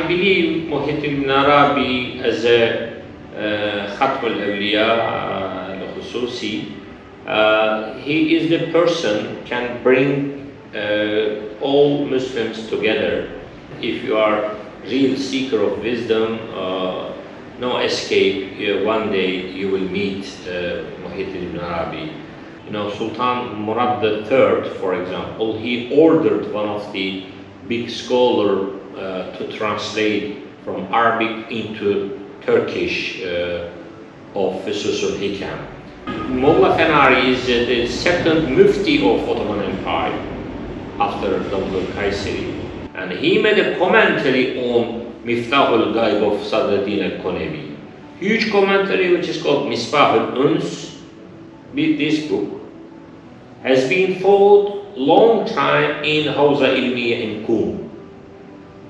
believe Muhyiddin ibn Arabi as a Khatm al-Awliya al-Khususi, he is the person can bring all Muslims together. If you are real seeker of wisdom, no escape, one day you will meet Muhyiddin ibn Arabi. You know, Sultan Murad III, for example, he ordered one of the big scholar to translate from Arabic into Turkish of Fususul Hikam. Mullah Fenari is the second mufti of Ottoman Empire after Dr. Kayseri, and he made a commentary on Miftah al-Ghaib of Sadruddin al-Konevi. Huge commentary which is called Misbah al-Uns. This book has been followed long time in Hawza Ilmiya in Qum.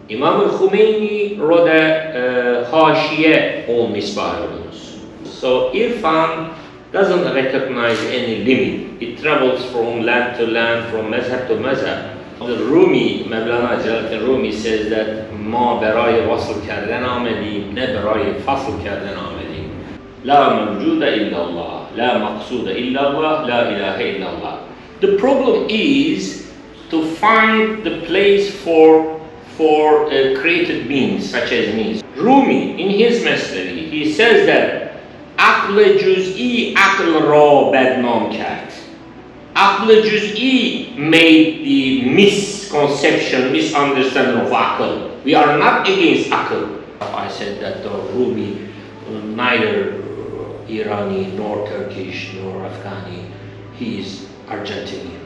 Imam al-Khomeini wrote a Hashiyah on Misbah al-Uns. So Irfan doesn't recognize any limit. It travels from land to land, from mazhab to mazhab. The Romi, Mevlana Jalaluddin الرومی says that ما برای وصل کردن آمدیم نه برای فصل کردن آمدیم. لا موجود إلا الله، لا مقصود إلا الله، لا إله إلا الله. The problem is to find the place for created beings such as me. Rumi in his Masnadi, he says that عقل جزئی عقل را بدنام کرد. Aql Juz'i made the misconception, misunderstanding of Aql. We are not against Aql. I said that the Rumi, neither Irani nor Turkish nor Afghani, he is Argentinian.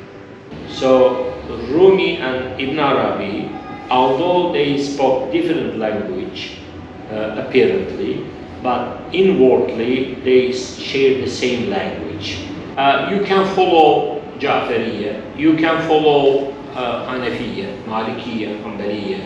So Rumi and Ibn Arabi, although they spoke different language apparently, but inwardly they share the same language. You can follow Ja'fariya, you can follow Hanafiya, Malikiya, Hanbaliya,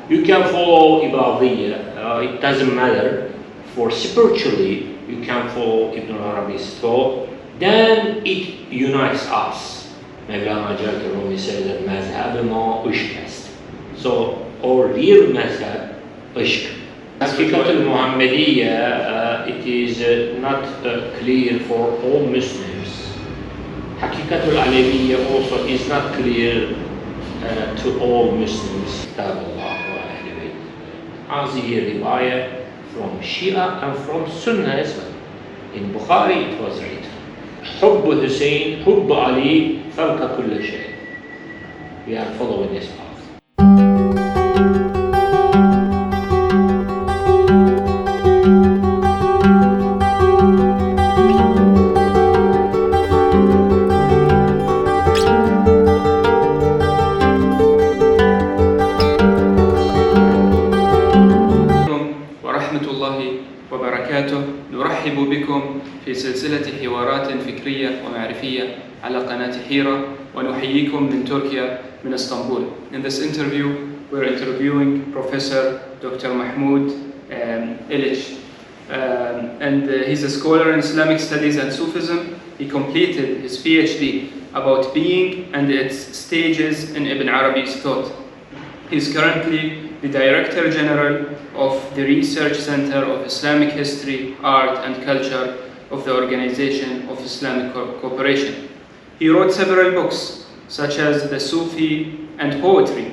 you can follow Ibadiyya, it doesn't matter. For spiritually, you can follow Ibn Arabi's thought, then it unites us. Mevlana Jalaluddin Rumi says that mazhab ma ishq است. So our real mazhab ishq. Hakikat al-Muhammadiyya, it is not clear for all Muslims. Hakikat al-Alawiyya also is not clear to all Muslims. Kitab Allah wa Ahl Bayt. Hazihi riwayah from Shia and from Sunnah as well. In Bukhari it was written, حب Hussein, حب Ali, فوق كل شيء. We are following this path. نرحب بكم في سلسلة حوارات فكرية ومعرفية على قناة حيرة ونحييكم من تركيا من اسطنبول. In this interview we're interviewing Professor Dr. Mahmoud Qlij, and he's a scholar in Islamic studies and Sufism. He completed his PhD about being and its stages in Ibn Arabi's thought. He's currently the Director General of the Research Center of Islamic History, Art and Culture of the Organization of Islamic Cooperation. He wrote several books, such as The Sufi and Poetry,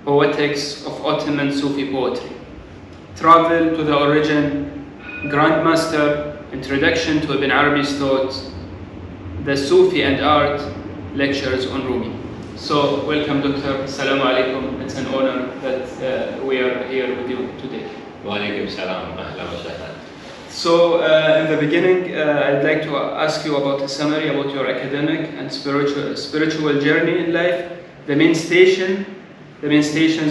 Poetics of Ottoman Sufi Poetry, Travel to the Origin, Grandmaster, Introduction to Ibn Arabi's Thought, The Sufi and Art, Lectures on Rumi. So, welcome Doctor, Assalamu alaikum. It's an honor that we are here with you today. Wa alaikum salam, ahlan wa sahlan. So, in the beginning, I'd like to ask you about a summary about your academic and spiritual journey in life, the main stations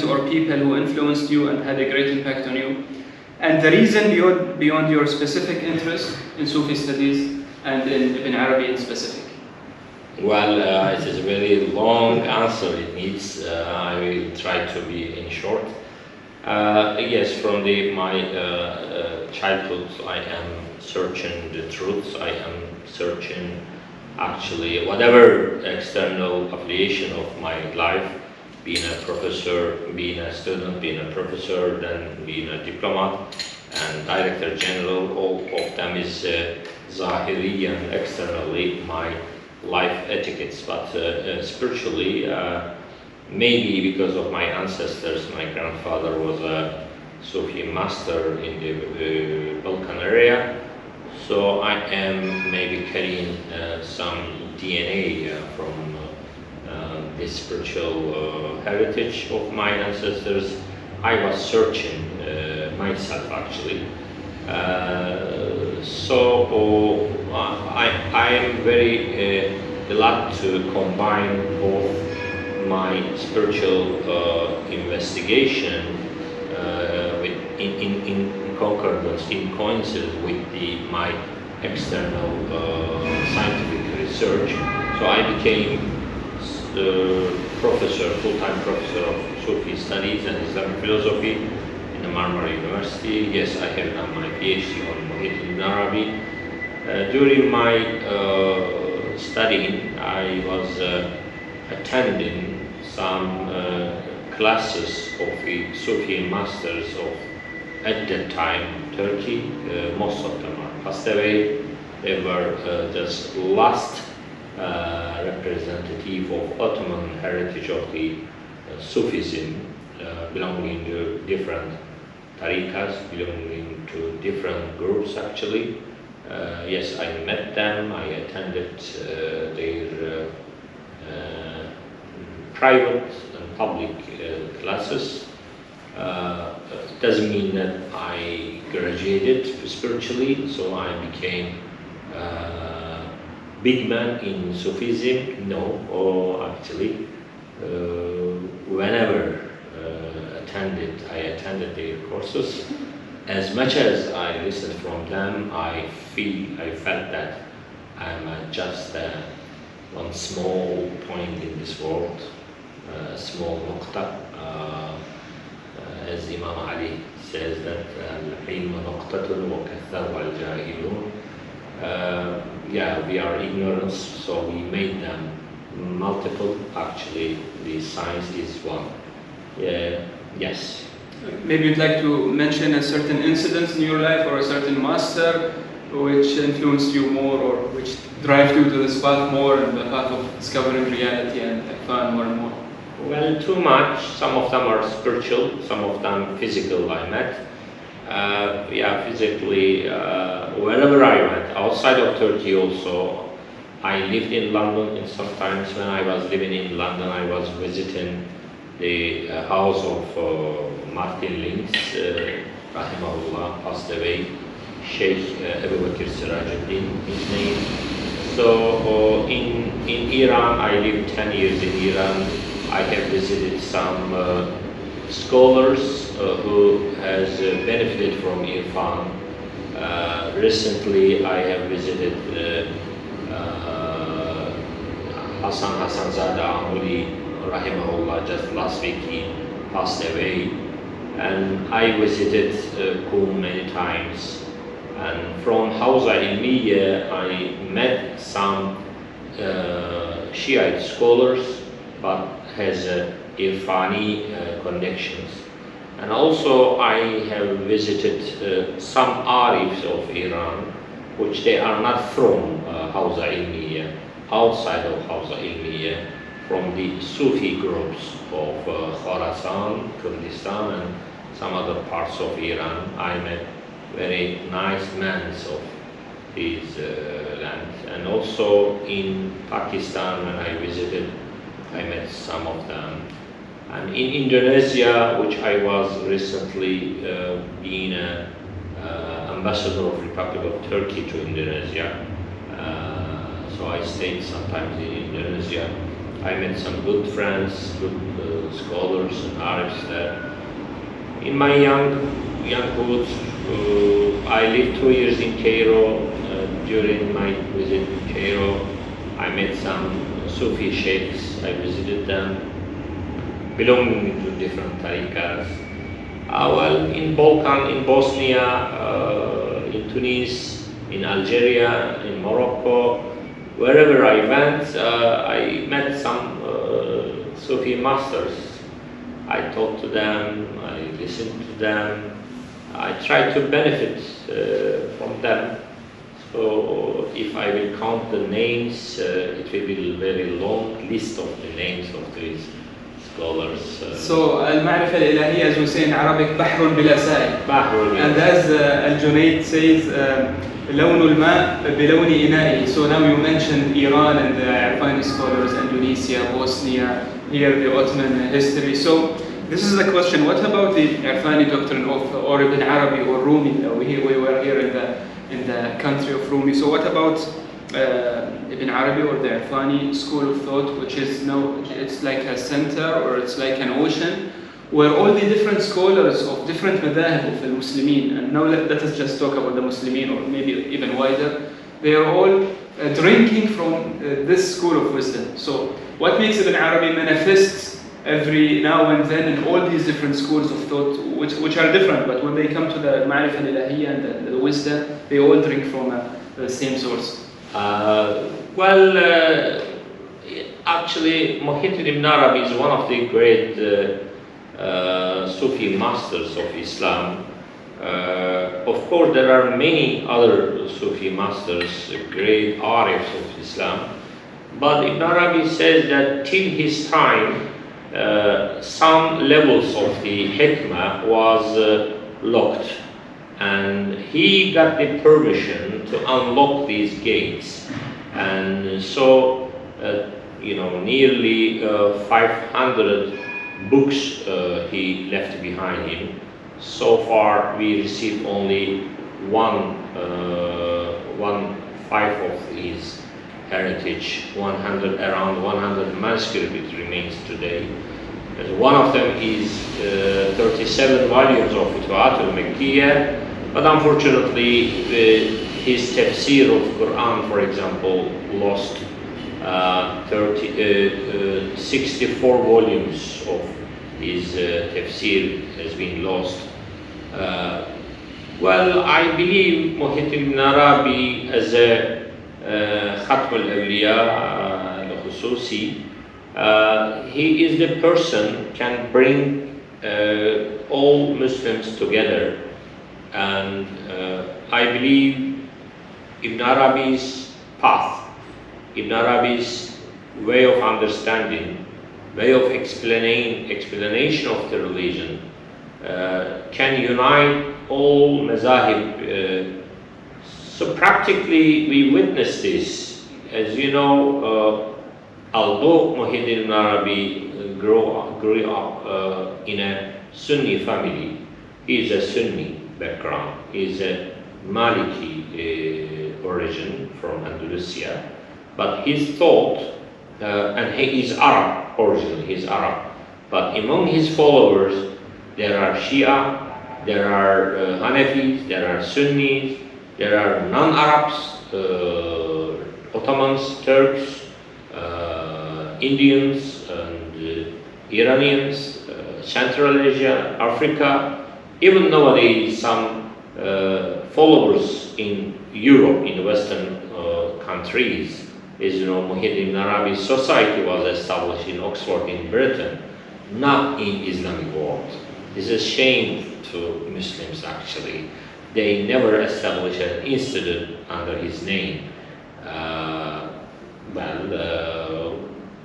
or people who influenced you and had a great impact on you, and the reason beyond your specific interest in Sufi studies and in Ibn Arabi in specific. Well, it is a very long answer it needs. I will try to be in short. Yes, from my childhood I am searching the truth. I am searching actually whatever external affiliation of my life. being a professor, being a student, being a professor, then being a diplomat and director general. All of them is zahiriyan, externally, my life etiquettes, but spiritually, maybe because of my ancestors. My grandfather was a Sufi master in the Balkan area, so I am maybe carrying some DNA from this spiritual heritage of my ancestors. I was searching myself, actually. So I am very glad to combine both my spiritual investigation in concordance, in coincidence with my external scientific research. So I became professor, full-time professor of Sufi studies and Islamic philosophy in the Marmara University. Yes, I have done my PhD on Muhyiddin ibn Arabi. During my studying, I was attending some classes of the Sufi masters of, at that time, Turkey. Most of them are passed away. They were just last representative of Ottoman heritage of the Sufism, belonging to different tariqas, belonging to different groups, actually. Yes, I met them. I attended their private and public classes. Doesn't mean that I graduated spiritually, so I became big man in Sufism. No, or actually, whenever I attended their courses. As much as I listened from them, I felt that I'm just one small point in this world, a small nukta. As Imam Ali says that al-ilmu nuqtatun wa katharu al-jahilun. Yeah, we are ignorant, so we made them multiple. Actually, the science is one. Yes. Maybe you'd like to mention a certain incident in your life or a certain master which influenced you more or which drive you to this path more and the path of discovering reality and fun more and more? Well, too much. Some of them are spiritual, some of them physical I met. Yeah, physically, wherever I went, outside of Turkey also. I lived in London, and sometimes when I was living in London, I was visiting the house of Martin Links, rahimahullah, passed away, Sheikh Abu Bakr Sirajuddin, his name. So in Iran, I lived 10 years in Iran. I have visited some scholars who has benefited from Irfan. Recently, I have visited Hassan Zada Amuli, rahimahullah. Just last week he passed away. And I visited Qom many times. And from Hawza Ilmiya, I met some Shiite scholars, but has Irfani connections. And also I have visited some Arifs of Iran, which they are not from Hawza Ilmiya, outside of Hawza Ilmiya, from the Sufi groups of Khorasan, Kurdistan, and some other parts of Iran. I met very nice men of these lands. And also in Pakistan, when I visited, I met some of them. And in Indonesia, which I was recently being an ambassador of Republic of Turkey to Indonesia, so I stayed sometimes in Indonesia. I met some good friends, good scholars and Arabs there. In my younghood, I lived 2 years in Cairo. During my visit to Cairo, I met some Sufi sheikhs. I visited them, belonging to different tariqas. Well, in Balkan, in Bosnia, in Tunis, in Algeria, in Morocco, wherever I went, I met some Sufi masters. I talk to them, I listen to them, I try to benefit from them. So if I will count the names, it will be a very long list of the names of these scholars. So المعرفة الإلهية, as we say in Arabic, بحر بلا سائل. And as Al-Junaid says, لون الماء بلون إنائه. So now you mentioned Iran and the Arfani scholars, Indonesia, Bosnia, here the Ottoman history. So this is the question: what about the Arfani doctrine of or Ibn Arabi or Rumi? We were here in the country of Rumi. So what about Ibn Arabi or the Arfani school of thought, which is now, it's like a center or it's like an ocean where all the different scholars of different madahib of the Muslimin, and now let us just talk about the Muslimin or maybe even wider, they are all drinking from this school of wisdom. So what makes Ibn Arabi manifest every now and then in all these different schools of thought, which are different, but when they come to the Ma'rifah al-Ilahiyya and the wisdom, they all drink from the same source? Actually, Muhyiddin Ibn Arabi is one of the great Sufi masters of Islam. Of course, there are many other Sufi masters, great arifs of Islam. But Ibn Arabi says that till his time, some levels of the hikmah was locked. And he got the permission to unlock these gates. And so, nearly 500 books he left behind him. So far, we received only one five of his heritage, around 100 manuscripts which remains today. And one of them is 37 volumes of Futuhat al-Makkiyah, but unfortunately his tafsir of Quran, for example, lost 64 volumes of his tafsir has been lost. I believe Muhyiddin Ibn Arabi as a Khatm al-Awliya al-Khususi, he is the person can bring all Muslims together, and I believe Ibn Arabi's path, Ibn Arabi's way of understanding, way of explanation of the religion can unite all mazahib. So practically we witness this. As you know, although Muhyiddin Ibn Arabi grew up in a Sunni family, he is a Sunni background, he is a Maliki origin from Andalusia, but his thought, and he is Arab originally, he is Arab, but among his followers there are Shia, there are Hanafis, there are Sunnis, there are non-Arabs, Ottomans, Turks, Indians, and Iranians, Central Asia, Africa, even nowadays some followers in Europe, in Western countries. As you know, Muhyiddin Ibn Arabi's society was established in Oxford in Britain, not in Islamic world. This is a shame to Muslims actually. They never established an institute under his name.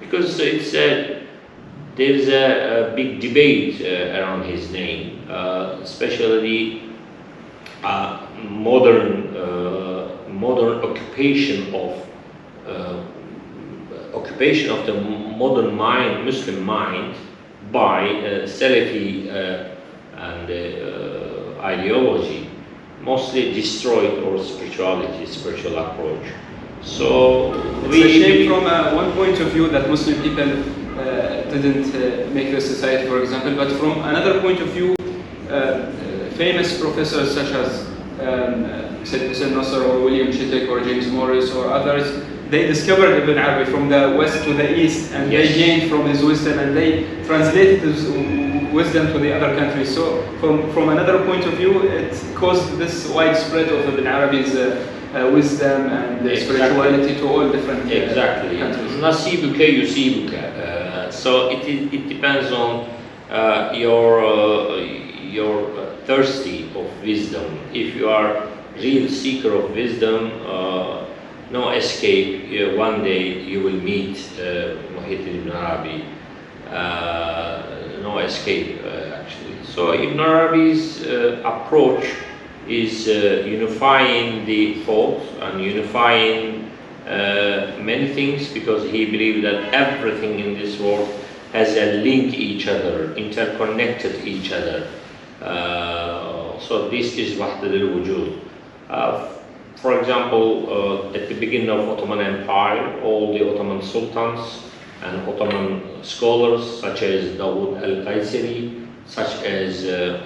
Because there is a big debate around his name, especially modern occupation of the modern mind, Muslim mind, by Salafi and ideology, mostly destroyed our spiritual approach. So it's a shame from one point of view that Muslim people didn't make the society, for example, but from another point of view, famous professors such as Said Hussein Nasr or William Chittick or James Morris or others, they discovered Ibn Arabi from the west to the east, and they gained from his wisdom, and they translated his wisdom to the other countries. So from another point of view, it caused this widespread of Ibn Arabi's wisdom and spirituality to all different countries. Nasibuka yusibuka. So it depends on you're thirsty of wisdom, if you are real seeker of wisdom, no escape. One day you will meet Muhyiddin Ibn Arabi. No escape, actually. So Ibn Arabi's approach is unifying the thought and unifying many things, because he believed that everything in this world has a link each other, interconnected each other. So this is Wahdat al-Wujud. For example, at the beginning of Ottoman Empire, all the Ottoman sultans and Ottoman scholars such as Dawood al-Qaysari, such as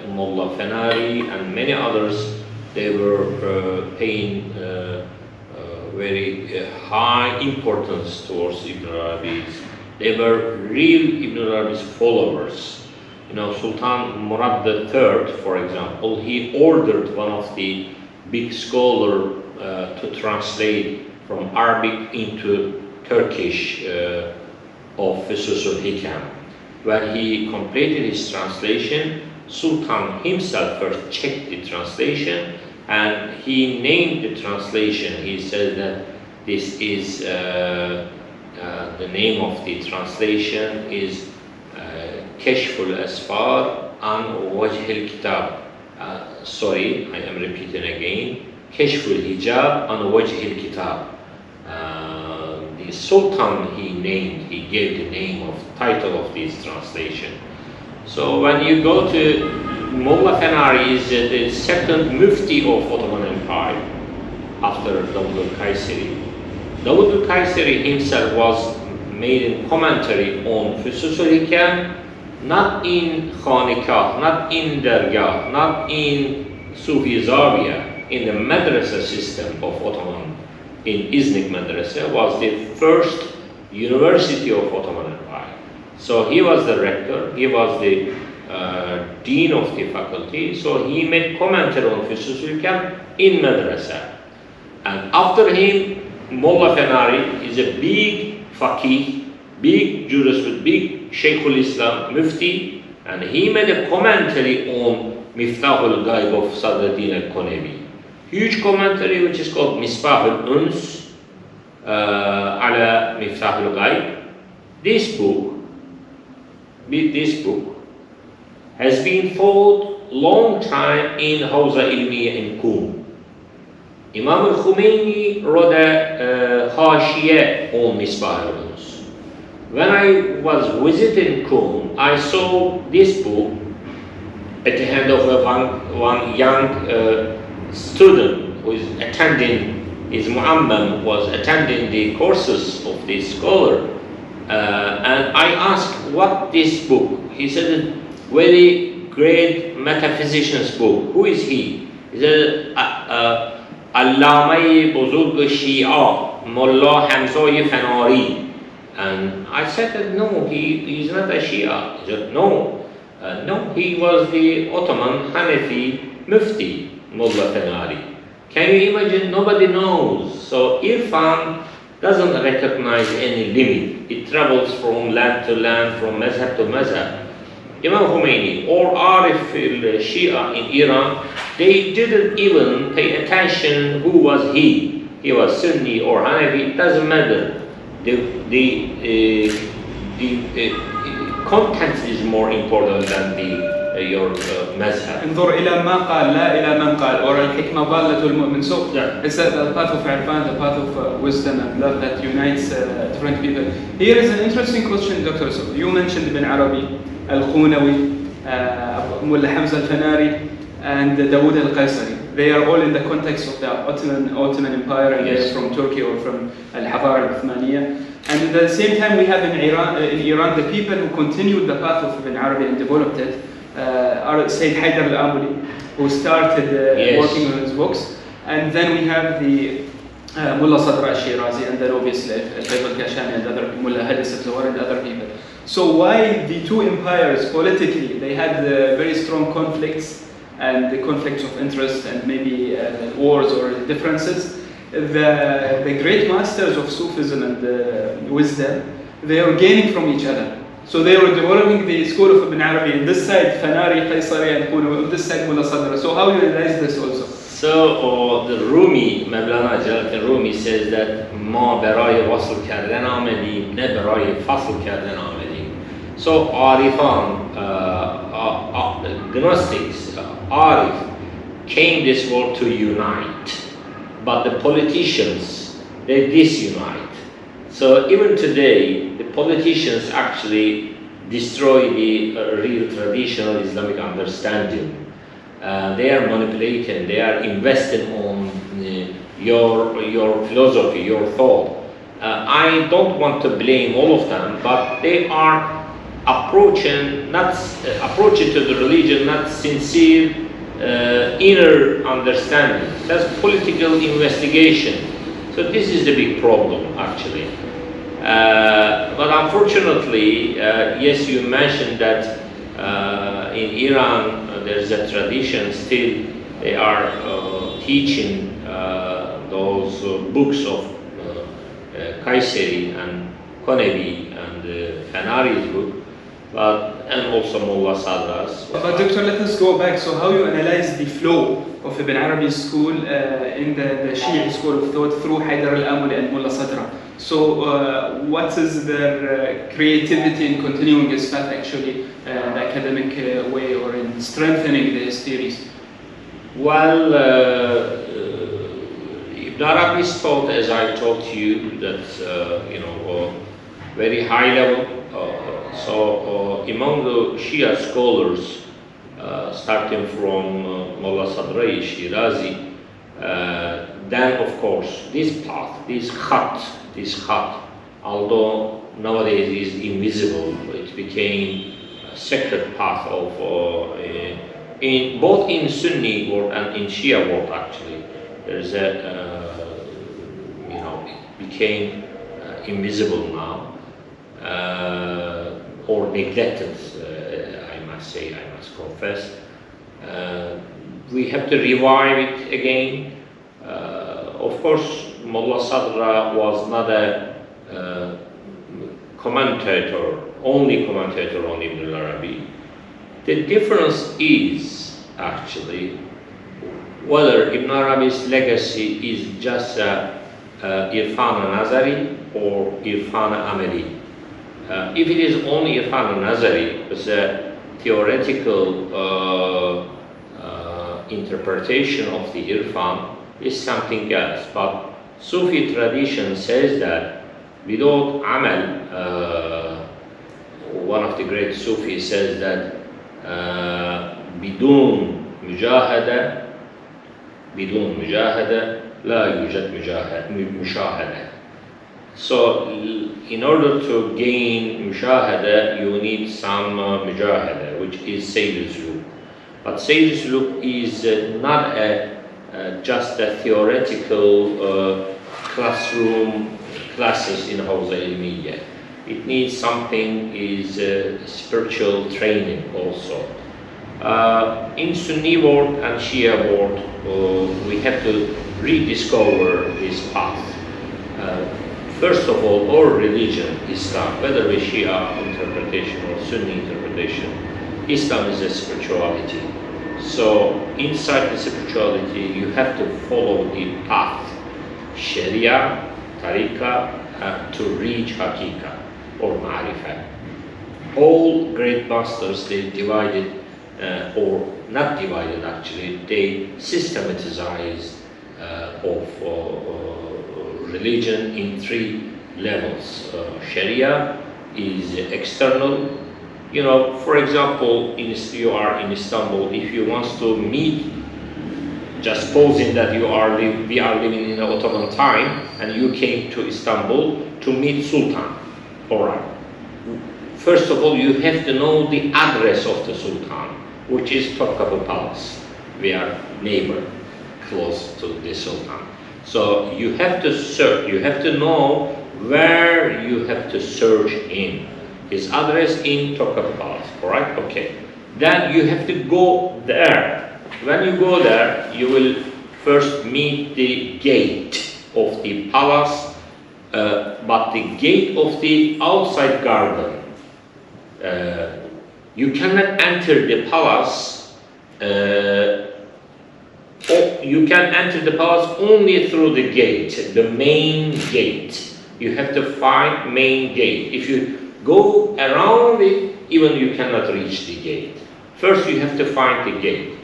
Mullah Fenari and many others, they were paying very high importance towards Ibn Arabi. They were real Ibn Arabi's followers. You know, Sultan Murad III, for example, he ordered one of the big scholars to translate from Arabic into Turkish of Fusus al-Hikam. When he completed his translation, Sultan himself first checked the translation and he named the translation. He said that this is the name of the translation is Keshful Asfar an Wajh al-Kitab. Sorry, I am repeating again. Keshful Hijab an Wajh al-Kitab. The Sultan he named, he gave the name of title of this translation. So when you go to Mullah Fenari is the second mufti of Ottoman Empire after Dawood al-Qaysari. Dawood al-Qaysari himself was made a commentary on Fusus al-Hikam, not in Khanekah, not in Dargah, not in Sufi Zawiya, in the Mudresa system of Ottoman. In Iznik Mudresa was the first university of Ottoman Empire. So he was the rector, he was the dean of the faculty, so he made commentary on Fusus al-Hikam in Mudresa. And after him, Mullah Fenari is a big faqih, big jurist with big Shaykhul Islam, Mufti, and he made a commentary on Miftah al-Ghaib of Sadruddin al-Konevi. Huge commentary which is called Misbah al-Uns ala Miftah al-Ghaib. This book has been taught long time in Hawza Ilmiya in Qum. Imam al-Khomeini wrote a Hashiyah on Misbah al-Uns. When I was visiting Qum, I saw this book at the hand of one young student who is attending, his mu'ammam was attending the courses of this scholar. And I asked, what this book? He said, very great metaphysician's book. Who is he? He said, Allama Buzurg Shia, Mullah Hamzah Fenari. And I said that no, he is not a Shia. He said, no, he was the Ottoman Hanafi Mufti, Mullah Fenari. Can you imagine? Nobody knows. So Irfan doesn't recognize any limit. It travels from land to land, from mazhab to mazhab. Imam Khomeini or Arif al-Shia in Iran, they didn't even pay attention who was he. He was Sunni or Hanafi, it doesn't matter. The content is more important than your mazhab. انظر إلى ما قال لا إلى من قال, or الحكمة ضالة المؤمن. So it's the path of Irfan, the path of wisdom and love that unites different people. Here is an interesting question, Dr. So you mentioned Ibn Arabi, Al-Qunawi, Mullah Hamza al-Fanari, and Dawood al-Qaysari. They are all in the context of the Ottoman Empire, and yes, they're from Turkey or from Al-Hadara al-Uthmaniyya. And at the same time, we have in Iran the people who continued the path of Ibn Arabi and developed it. Are Sayyid Haydar al-Amuli, who started working on his books, and then we have the Mullah Sadr al-Shirazi, and then obviously Al-Fayz al-Kashani and other Mullah Hadis al-Zawar and other people. So why the two empires politically, they had very strong conflicts and the conflicts of interest and maybe wars or differences. The great masters of Sufism and wisdom, they are gaining from each other. So they were developing the school of Ibn Arabi. In this side, Fanari, Qaisari, and Qunu. This side, Mullah Sadra. So how you analyze this also? So the Romi, Mevlana Jalaluddin Rumi says that ما برای وصل کردن آمدیم نه برای فصل کردن آمدیم. So Arifan, Gnostics, Arif came this world to unite, but the politicians, they disunite. So even today, the politicians actually destroy the real traditional Islamic understanding. They are manipulating, they are investing on your philosophy, your thought. I don't want to blame all of them, but they are approaching to the religion not sincere inner understanding. That's political investigation. So this is the big problem actually. But unfortunately, yes, you mentioned that in Iran there's a tradition still they are teaching those books of Kayseri and Konevi and Fanari's book, and also Mullah Sadra's. But Doctor, let us go back. So how you analyze the flow of Ibn Arabi's school in the Shia school of thought through Haidar al-Amuli and Mullah Sadra? So what is their creativity in continuing this path actually, the academic way, or in strengthening these theories? Well, Ibn Arabi's thought, as I told you, that very high level. So among the Shia scholars, starting from Mullah Sadri, Shirazi, then of course this path, this khat, although nowadays is invisible, it became a sacred path of both in Sunni world and in Shia world actually. There's it became invisible now. Or neglected, I must confess. We have to revive it again. Of course, Mullah Sadra was not a only commentator on Ibn Arabi. The difference is actually whether Ibn Arabi's legacy is just Irfan Nazari or Irfan Amali. If it is only Irfan Nazari, it's a theoretical interpretation of the Irfan, is something else. But Sufi tradition says that without Amal, one of the great Sufis says that بدون مجاهدة لا يوجد مشاهدة. So in order to gain mushahada, you need some mujahada, which is Sayyid al-Suluk. But Sayyid al-Suluk is not just a theoretical classroom classes in Hawza Ilmiya. It needs something is spiritual training also. In Sunni world and Shia world, we have to rediscover this path. First of all, our religion, Islam, whether we Shia interpretation or Sunni interpretation, Islam is a spirituality. So inside the spirituality, you have to follow the path, Sharia, Tariqah, to reach Haqiqah or Ma'rifah. All great masters, they divided, or not divided actually, they systematized of religion in three levels. Sharia is external. For example, you are in Istanbul. If you want to meet, just supposing that we are living in Ottoman time, and you came to Istanbul to meet Sultan. All right. First of all, you have to know the address of the Sultan, which is Topkapı Palace. We are neighbor, close to the Sultan. So you have to search, you have to know where you have to search in. His address in Topkapı Palace, alright? Okay. Then you have to go there. When you go there, you will first meet the gate of the palace, but the gate of the outside garden. You cannot enter the palace. You can enter the palace only through the gate, the main gate. You have to find main gate. If you go around it, even you cannot reach the gate. First, you have to find the gate.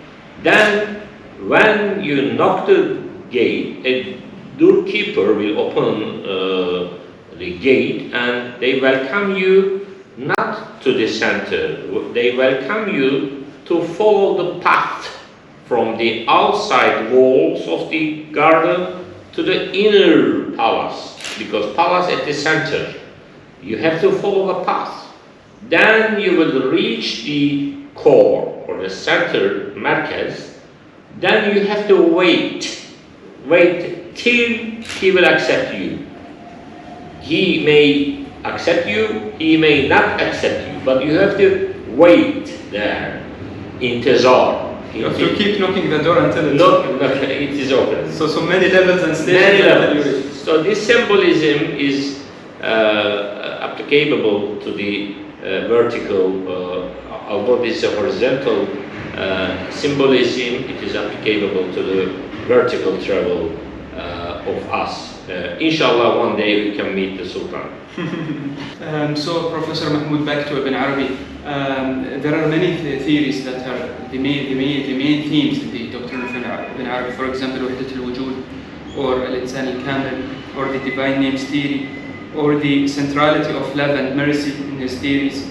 Then, when you knock the gate, a doorkeeper will open the gate, and they welcome you not to the center. They welcome you to follow the path from the outside walls of the garden to the inner palace, because palace at the center. You have to follow the path. Then you will reach the core or the center Merkez. Then you have to wait till he will accept you. He may accept you, he may not accept you, but you have to wait there. Intezar. You have to keep knocking the door until it's open. It is open. So many levels and stages. Many levels. So this symbolism is applicable to the vertical, although this is a horizontal symbolism, it is applicable to the vertical travel of us. Inshallah, one day we can meet the Sultan. So, Professor Mahmoud, back to Ibn Arabi. There are many theories that are the main themes in the doctrine of Ibn Arabi. For example, وحدة الوجود, or الإنسان الكامل, or the divine names theory, or the centrality of love and mercy in his theories.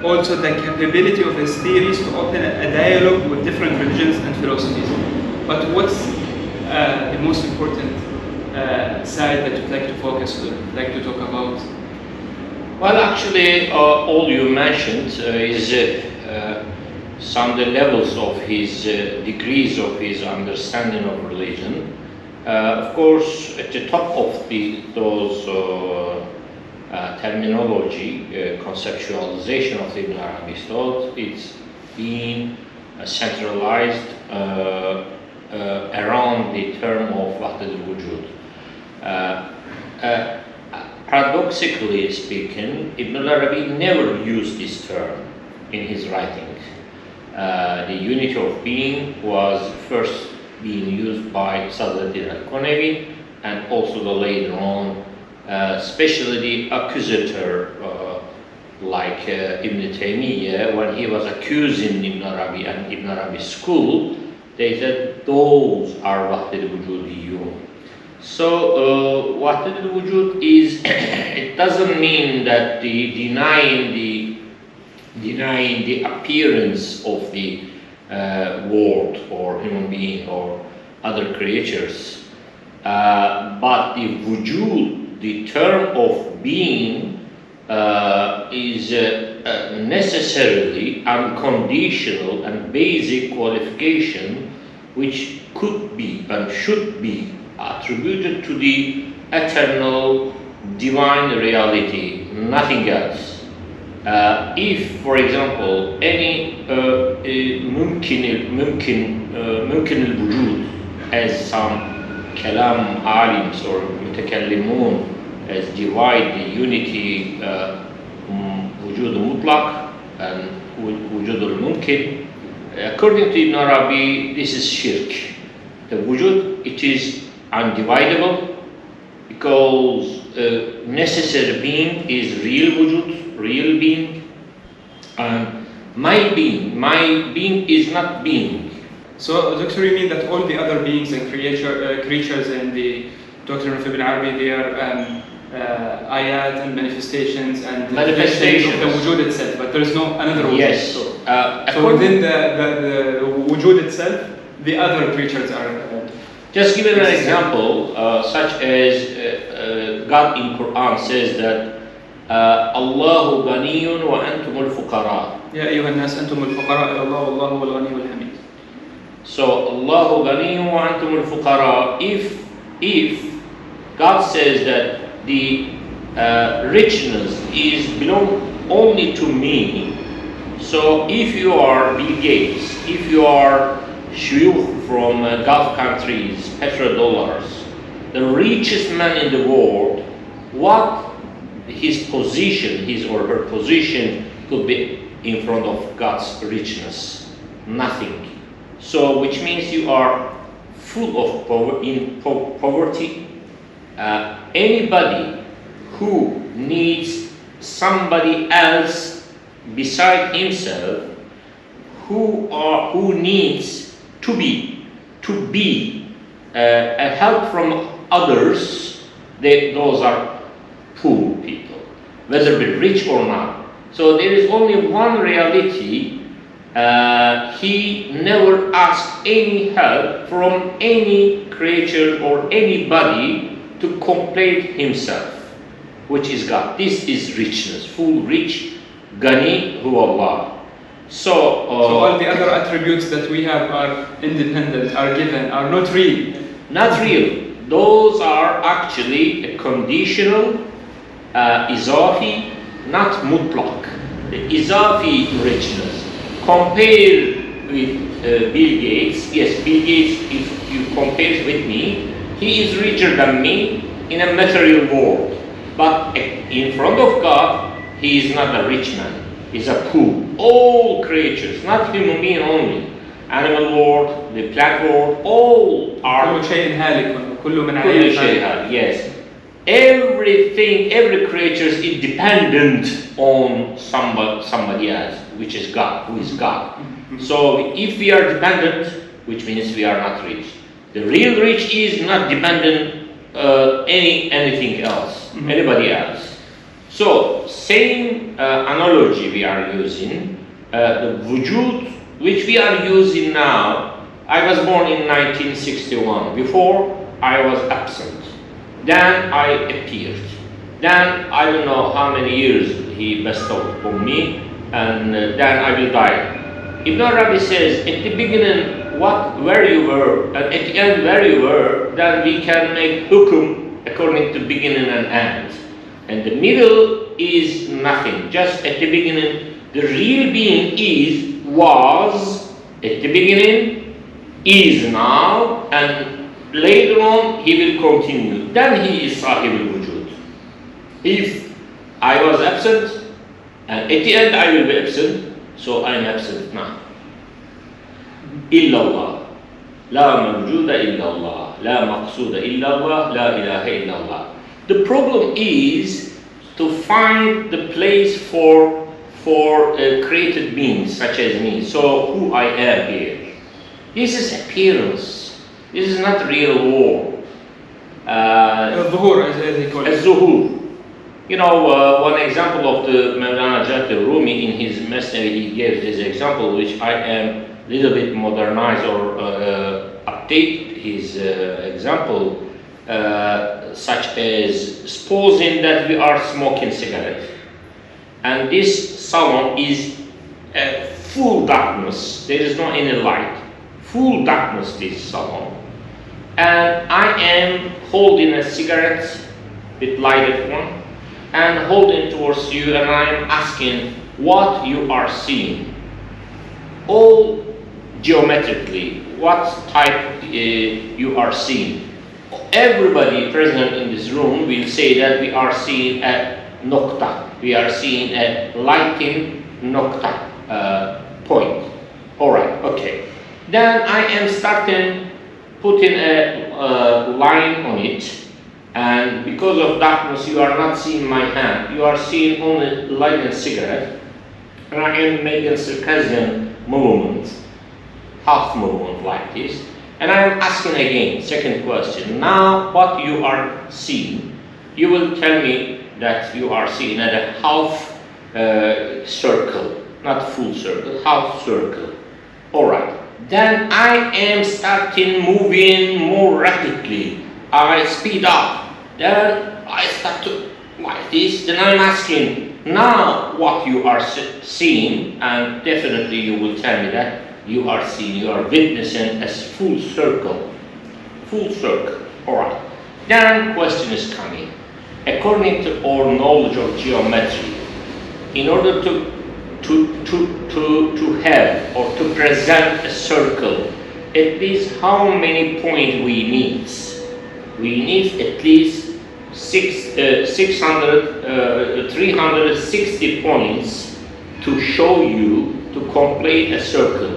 Also, the capability of his theories to open a dialogue with different religions and philosophies. But what's the most important side that you'd like to focus on, like to talk about? Well, actually, all you mentioned is some of the levels of his degrees of his understanding of religion. Of course, at the top of those terminology, conceptualization of Ibn Arabi's thought, it's been centralized around the term of Wahdat al-Wujud. Paradoxically speaking, Ibn Arabi never used this term in his writings. The unity of being was first being used by Sadruddin al-Konevi, and also the later on, especially the accusator like Ibn Taymiyyah, when he was accusing Ibn Arabi and Ibn Arabi's school, they said those are Wahdat al-Wujudiyun. So Wahdat al-Wujud is, it doesn't mean that denying the appearance of the world or human being or other creatures, but the wujud, the term of being, is necessarily unconditional and basic qualification which could be and should be attributed to the eternal divine reality, nothing else. If, for example, any mumkin al-wujud, as some kalam alims or mutakallimun as divide the unity wujud al-mutlaq and wujud al-mumkin, according to Ibn Arabi, this is shirk. The wujud, it is undividable because necessary being is real wujud, real being, and my being is not being. So, Doctor, you mean that all the other beings and creatures in the doctrine of Ibn Arabi, they are ayat and manifestations and of the wujud itself, but there is no another wujud. Yes. So within the wujud itself, the other creatures are. Just give an example, such as God in Quran says that Allahu ghaniyun wa antum al-fuqara. Ya ayyuha an-nas antum al-fuqara ila Allah wallahu huwal ghani wal hamid. So Allahu ghaniyun wa antum al-fuqara. If God says that the richness is belong only to me, so if you are Bill Gates, if you are shuyukh from Gulf countries, petrodollars, the richest man in the world, what his position, his or her position could be in front of God's richness. Nothing. So, which means you are full of poverty. Anybody who needs somebody else beside himself, who needs to be a help from others, those are poor people, whether be rich or not. So there is only one reality. He never asked any help from any creature or anybody to complete himself, which is God. This is richness, full rich, Ghani hu Allah. So all the other attributes that we have are independent, are given, are not real. Not real. Those are actually a conditional, izafi, not mutlaq. The izafi richness. Compare with Bill Gates. Yes, Bill Gates, if you compare with me, he is richer than me in a material world. But in front of God, he is not a rich man. He's a poor. All creatures, not human being only. Animal world, the plant world, all are. Yes. Everything, every creature is dependent on somebody else, which is God, who is God. So if we are dependent, which means we are not rich. The real rich is not dependent anything else, anybody else. So same analogy we are using. The wujud, which we are using now. I was born in 1961. Before I was absent. Then I appeared. Then I don't know how many years he bestowed upon me, and then I will die. Ibn Arabi says, at the beginning, where you were, and at the end, where you were, then we can make hukum according to beginning and end. And the middle is nothing. Just at the beginning, the real being was at the beginning, is now, and later on, he will continue. Then he is Sahib al-Wujud. If I was absent, and at the end I will be absent, so I am absent now. Illallah. La mawjuda illallah. La maqsuda illallah. La ilaha illallah. The problem is to find the place for created beings such as me. So who I am here. This is appearance. This is not real world. الظهور, as they call it. الظهور. You know, one example of the Mawlana al-Romi in his Masnavi, he gives this example, which I am a little bit modernize or update his example, such as supposing that we are smoking cigarette, and this salon is full darkness. There is no any light. Full darkness, this salon. And I am holding a cigarette with lighted one and holding towards you, and I am asking what you are seeing. All geometrically, what type you are seeing. Everybody present in this room will say that we are seeing a nokta. We are seeing a lighting nokta point. Alright, okay. Then I am putting a line on it, and because of darkness you are not seeing my hand, you are seeing only light and cigarette, and I am making circadian movement, half movement like this, and I am asking again, second question, now what you are seeing, you will tell me that you are seeing at a half circle, not full circle, half circle. Alright. Then I am starting moving more rapidly. I speed up. Then I start to like this. Then I'm asking, now what you are seeing, and definitely you will tell me that you are seeing, you are witnessing as full circle. Full circle. Alright. Then question is coming. According to our knowledge of geometry, in order to have or to present a circle, at least how many points we need? We need at least 360 points to show you to complete a circle,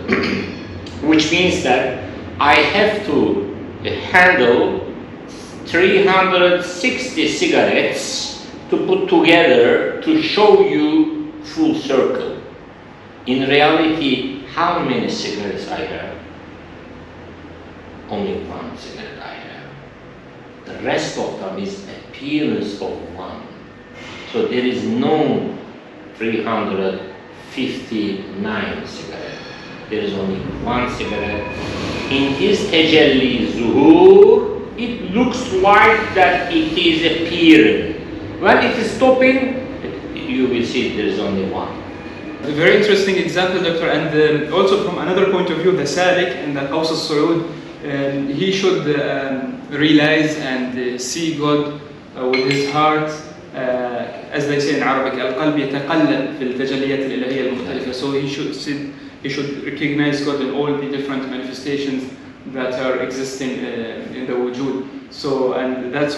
which means that I have to handle 360 cigarettes to put together to show you full circle. In reality, how many cigarettes I have? Only one cigarette I have. The rest of them is appearance of one. So there is no 359 cigarette. There is only one cigarette. In his tajalli zuhur, it looks like that it is appearing. When it is stopping, you will see there is only one. A very interesting example, Doctor, and also from another point of view, the salik in the Qaws al-Su'ud, he should realize and see God with his heart, as they say in Arabic, القلب يتقلب في التجليات الإلهية المختلفة. So he should recognize God in all the different manifestations that are existing in the wujud. So, and that's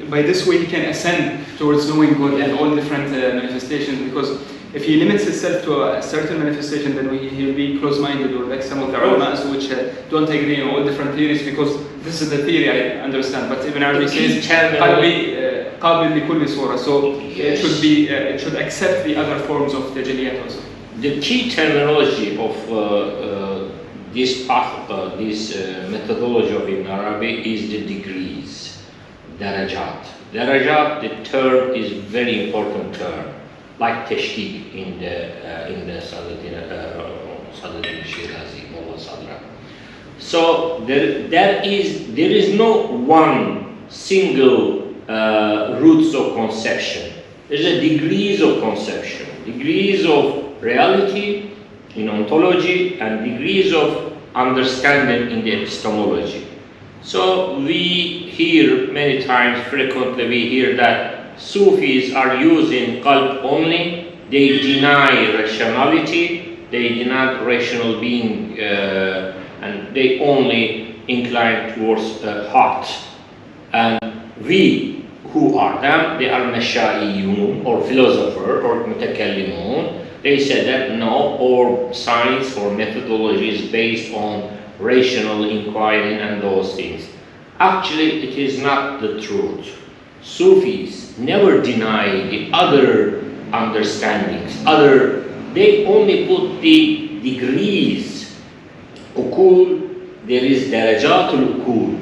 by this way he can ascend towards knowing God in all different manifestations, because if he limits himself to a certain manifestation, then he'll be close-minded, or like some of the ulama which don't agree on all different theories, because this is the theory I understand. But Ibn Arabi says, قلبي قابل لكل صورة. So it should accept the other forms of tajalliyat also. The key terminology of this path, this methodology of Ibn Arabi is the degrees, darajat. Darajat, the term is very important term, like tashdid in the Saladin Shirazi, Mullah Sadra. So there is no one single roots of conception. There's a degrees of conception, degrees of reality in ontology, and degrees of understanding in the epistemology. So we hear many times, frequently we hear that Sufis are using qalb only. They deny rationality, they deny rational being, and they only incline towards heart. And we, who are them? They are masha'iyun, or philosopher, or mutakallimun. They said that no, or science or methodology is based on rational inquiry and those things. Actually, it is not the truth. Sufis never deny the other understandings. They only put the degrees. Ukul, there is darajatul ukul.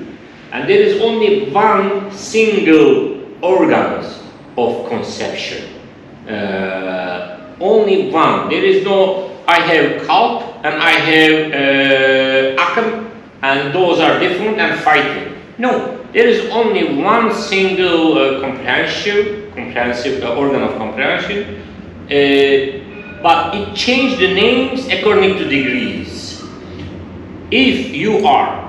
And there is only one single organ of conception. Only one. There is no, I have qalb and I have aql, and those are different and fighting. No, there is only one single comprehensive organ of comprehension, but it changed the names according to degrees. If you are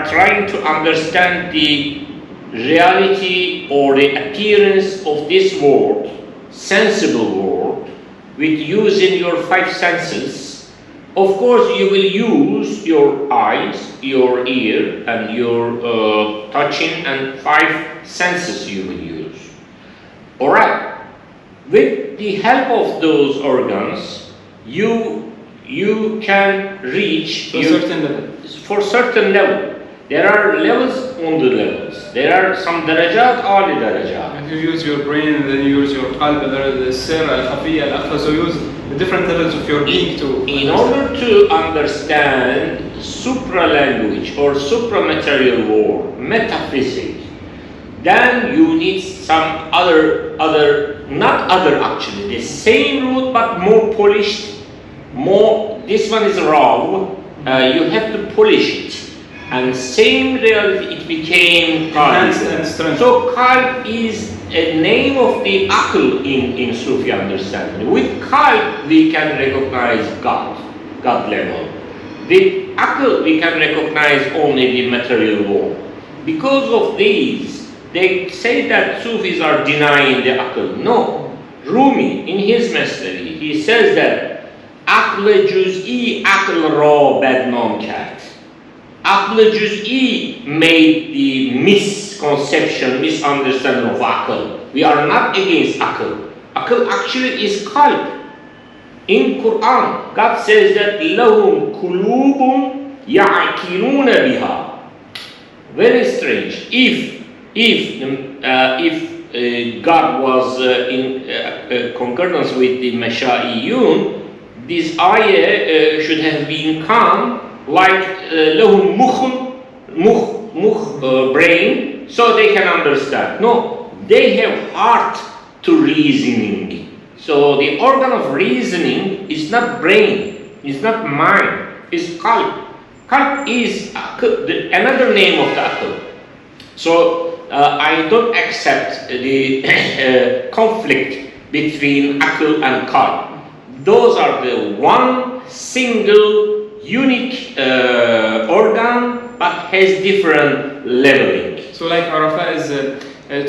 trying to understand the reality or the appearance of this world, sensible world, with using your five senses, of course you will use your eyes, your ear, and your touching, and five senses you will use. Alright, with the help of those organs, you can reach for certain level. There are levels on the levels. There are some darajat, ali darajat. If you use your brain, and then you use your qalb, and there is the sir, al-khafiyya, al-akhfa, so use the different levels of your being to... In order to understand supra-language or supra-material world, metaphysics, then you need some actually, the same root but more polished, this one is raw, you have to polish it. And same reality, it became qalb. So qalb is a name of the aql in Sufi understanding. With qalb we can recognize God level. With aql we can recognize only the material world. Because of these, they say that Sufis are denying the aql. No, Romi in his Masnari, he says that aql juz'i aql ra badnam kard. Aql juz'i made the misconception, misunderstanding of akal. We are not against akal. Akal actually is qalb. In Quran, God says that لَهُمْ قُلُوبٌ يَعْقِلُونَ بِهَا. Very strange. If God was in concordance with the Masha'iyun, this ayah should have been come like لَهُمْ مُخ brain, so they can understand. No, they have heart to reasoning. So the organ of reasoning is not brain, it's not mind, it's qalb. Qalb is another name of the akal. So I don't accept the conflict between akal and qalb. Those are the one single unique organ but has different leveling. So like Arafat is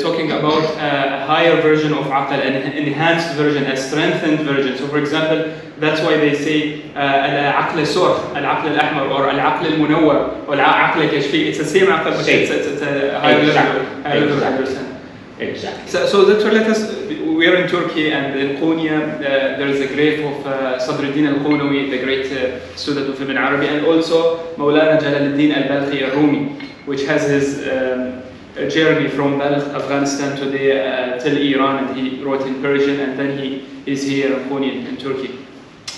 talking about a higher version of aql, an enhanced version, a strengthened version. So for example, that's why they say al-aql surh, al-aql al-ahmar, or al-aql al-munawwar, or al-aql al-kashfi. It's the same aql, but it's a higher level of understanding. Exactly. So Dr. let us, we are in Turkey, and in Waqonيه there is a grave of Sadruddin al-Qunawi, the great student of Ibn Arabi, and also Maulana Jalaluddin al-Balkhi al-Romi, which has his a journey from Balkh, Afghanistan today till Iran, and he wrote in Persian, and then he is here in Waqoneye in Turkey.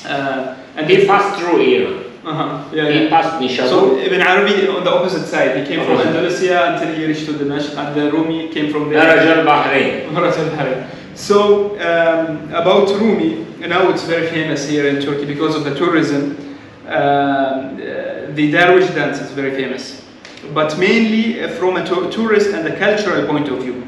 And he passed through Iran. He passed Nishabur. So Ibn Arabi on the opposite side, he came from Andalusia until he reached to Dimashq, and the Romi came from there. Daraj al-Bahrain. So about Romi, now it's very famous here in Turkey because of the tourism. The Darwish dance is very famous, but mainly from a tourist and a cultural point of view.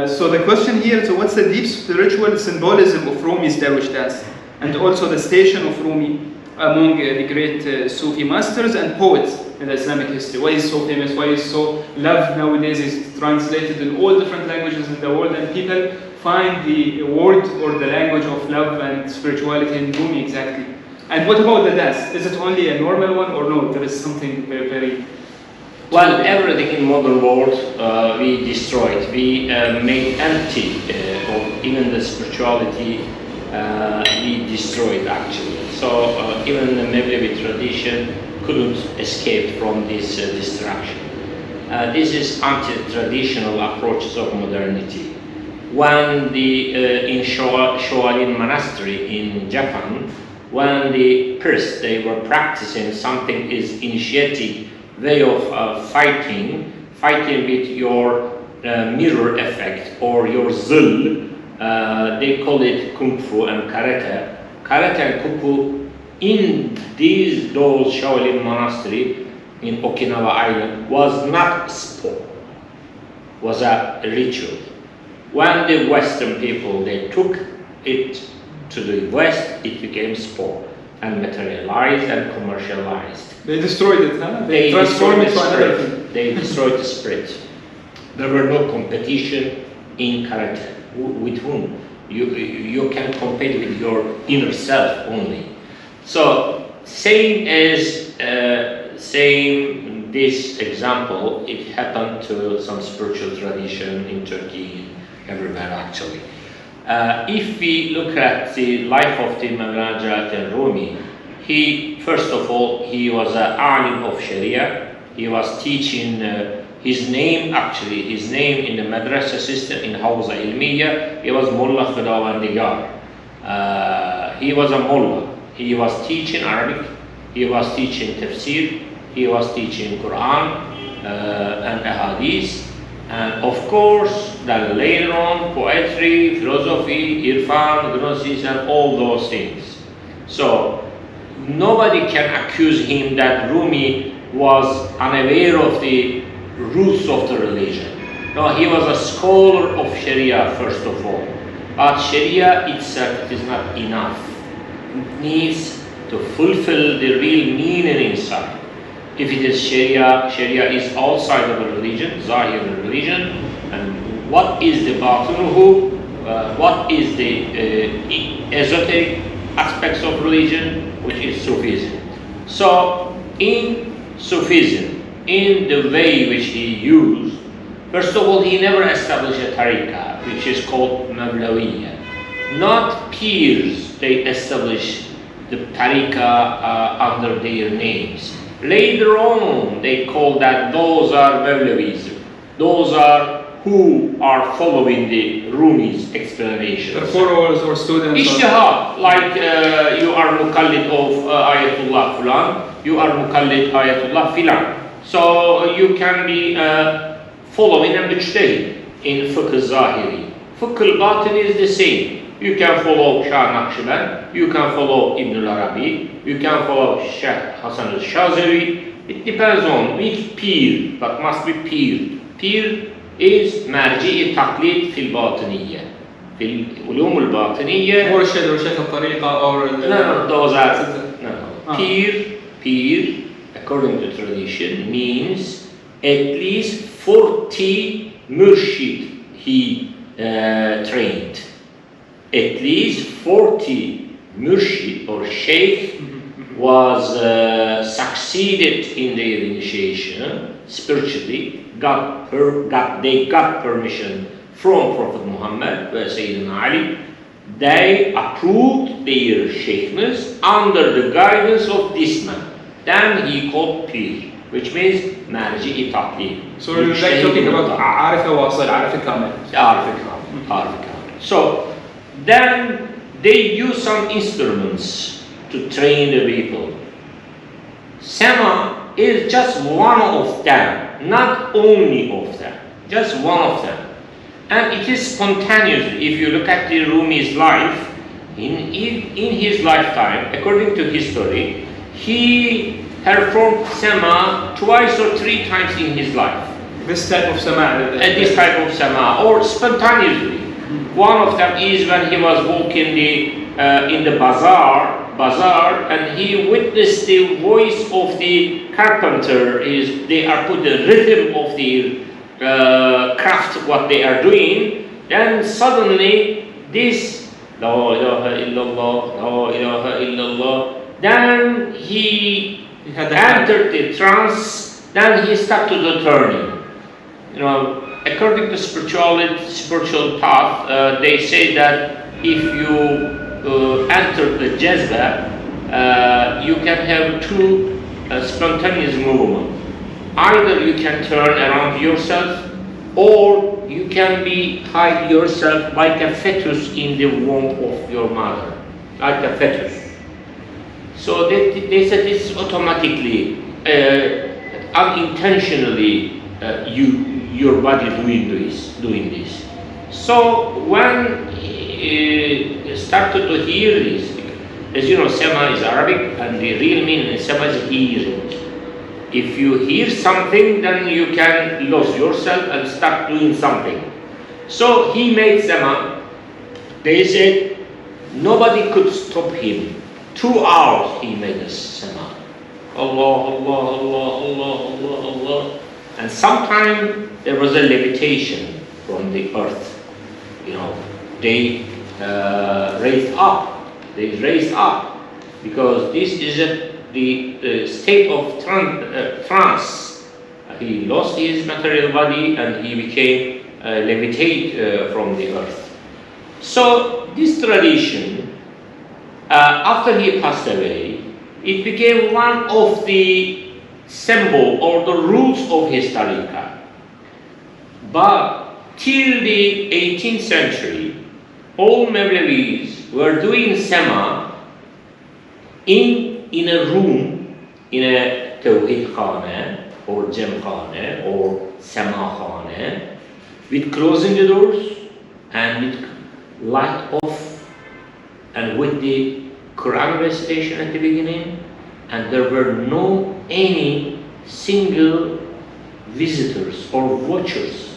So the question here is, what's the deep spiritual symbolism of Rumi's Darwish dance, and also the station of Rumi among the great Sufi masters and poets in the Islamic history? Why is he so famous? Why is he so loved nowadays? It's translated in all different languages in the world, and people find the word or the language of love and spirituality in Rumi exactly. And what about the dance? Is it only a normal one, or no, there is something very, very... Well, everything in modern world we destroyed. We made empty of even the spirituality. We destroyed actually. So even the Mevlevi tradition couldn't escape from this destruction. This is anti-traditional approaches of modernity. When in Shaolin monastery in Japan, when the priests they were practicing something is initiatic way of fighting with your mirror effect or your zil. They call it kung fu and karate. Karate and kung fu in those Shaolin monastery in Okinawa Island was not sport, was a ritual. When the Western people they took it to the West, it became sport and materialized and commercialized. They destroyed it, huh? They transformed it to another thing. They destroyed the spirit. There were no competition in karate. With whom? You can compete with your inner self only. So same this example, it happened to some spiritual tradition in Turkey, everywhere actually. If we look at the life of the Maulana Jalaluddin Rumi, he first of all he was an alim of Sharia. He was teaching. His name in the Mudresa system in Hawza Ilmiya, he was Mullah Khudawandigar. He was a mullah. He was teaching Arabic, he was teaching tafsir, he was teaching Quran and ahadith, and of course then later on poetry, philosophy, irfan, gnosis and all those things. So nobody can accuse him that Rumi was unaware of the roots of the religion. No, he was a scholar of Sharia first of all. But Sharia itself is not enough. It needs to fulfill the real meaning inside. If it is Sharia, Sharia is outside of the religion, Zahir religion, and what is the Batinuhu, what is the esoteric aspects of religion, which is Sufism. So in Sufism, in the way which he used, First of all, he never established a tariqa, which is called Mawlawiyya. Not peers, they established the tariqa under their names. Later on, they call that those are Mawlawis. Those are who are following the Rumi's explanations. The followers or students? Ijtihad, like you are muqallid of Ayatollah Fulan, you are muqallid Ayatollah Filan. So you can be following a mujtahid in fiqh al-zahiri. Fiqh al-batin is the same. You can follow Shah Naqshband, you can follow Ibn al-Arabi, you can follow Shaykh Hasan al-Shazili. It depends on which peer, but must be peer. Peer is مرجع تقليد في الباطنية. في العلوم الباطنية. مرشد or شيخ الطريقة or no, those are no. Peer, according to tradition, means at least 40 murshid he trained. At least 40 murshid or sheikh was succeeded in their initiation spiritually. They got permission from Prophet Muhammad, Sayyidina Ali. They approved their sheikhness under the guidance of this man. Then he called peer, which means marji'i taqlid. So we're talking about عارف واصل, عارف كامل. عارف كامل. So then they use some instruments to train the people. Sema is just one of them, not only of them, just one of them. And it is spontaneously. If you look at the Rumi's life, in his lifetime, according to history, he performed Sema twice or three times in his life. This type of Sema? This type of Sema, or spontaneously. One of them is when he was walking in the bazaar, and he witnessed the voice of the carpenter. They are put the rhythm of the craft, what they are doing. Then suddenly this La ilaha illallah, La ilaha illallah. Then he entered the trance. Then he started the turning. According to spiritual path, they say that if you enter the jazba, you can have two spontaneous movements. Either you can turn around yourself, or you can hide yourself like a fetus in the womb of your mother, like a fetus. So they said it's automatically, unintentionally, your body doing this. So when started to hear this, as you know, Sema is Arabic, and the real meaning of Sema is hearing. If you hear something, then you can lose yourself and start doing something. So he made Sema. They said nobody could stop him. 2 hours he made a Sema. Allah, Allah, Allah, Allah, Allah, Allah. And sometimes there was a levitation from the earth. They raised up. They raised up because this is the state of trance. He lost his material body and he became levitate from the earth. So this tradition, after he passed away, it became one of the symbol or the roots of his tariqah. But till the 18th century, all Mawlavis were doing Sema in a room, in a Tawhid Khana or Jem Khana or Sema Khana, with closing the doors and with light off and with the Quran recitation at the beginning, and there were no any single visitors or watchers.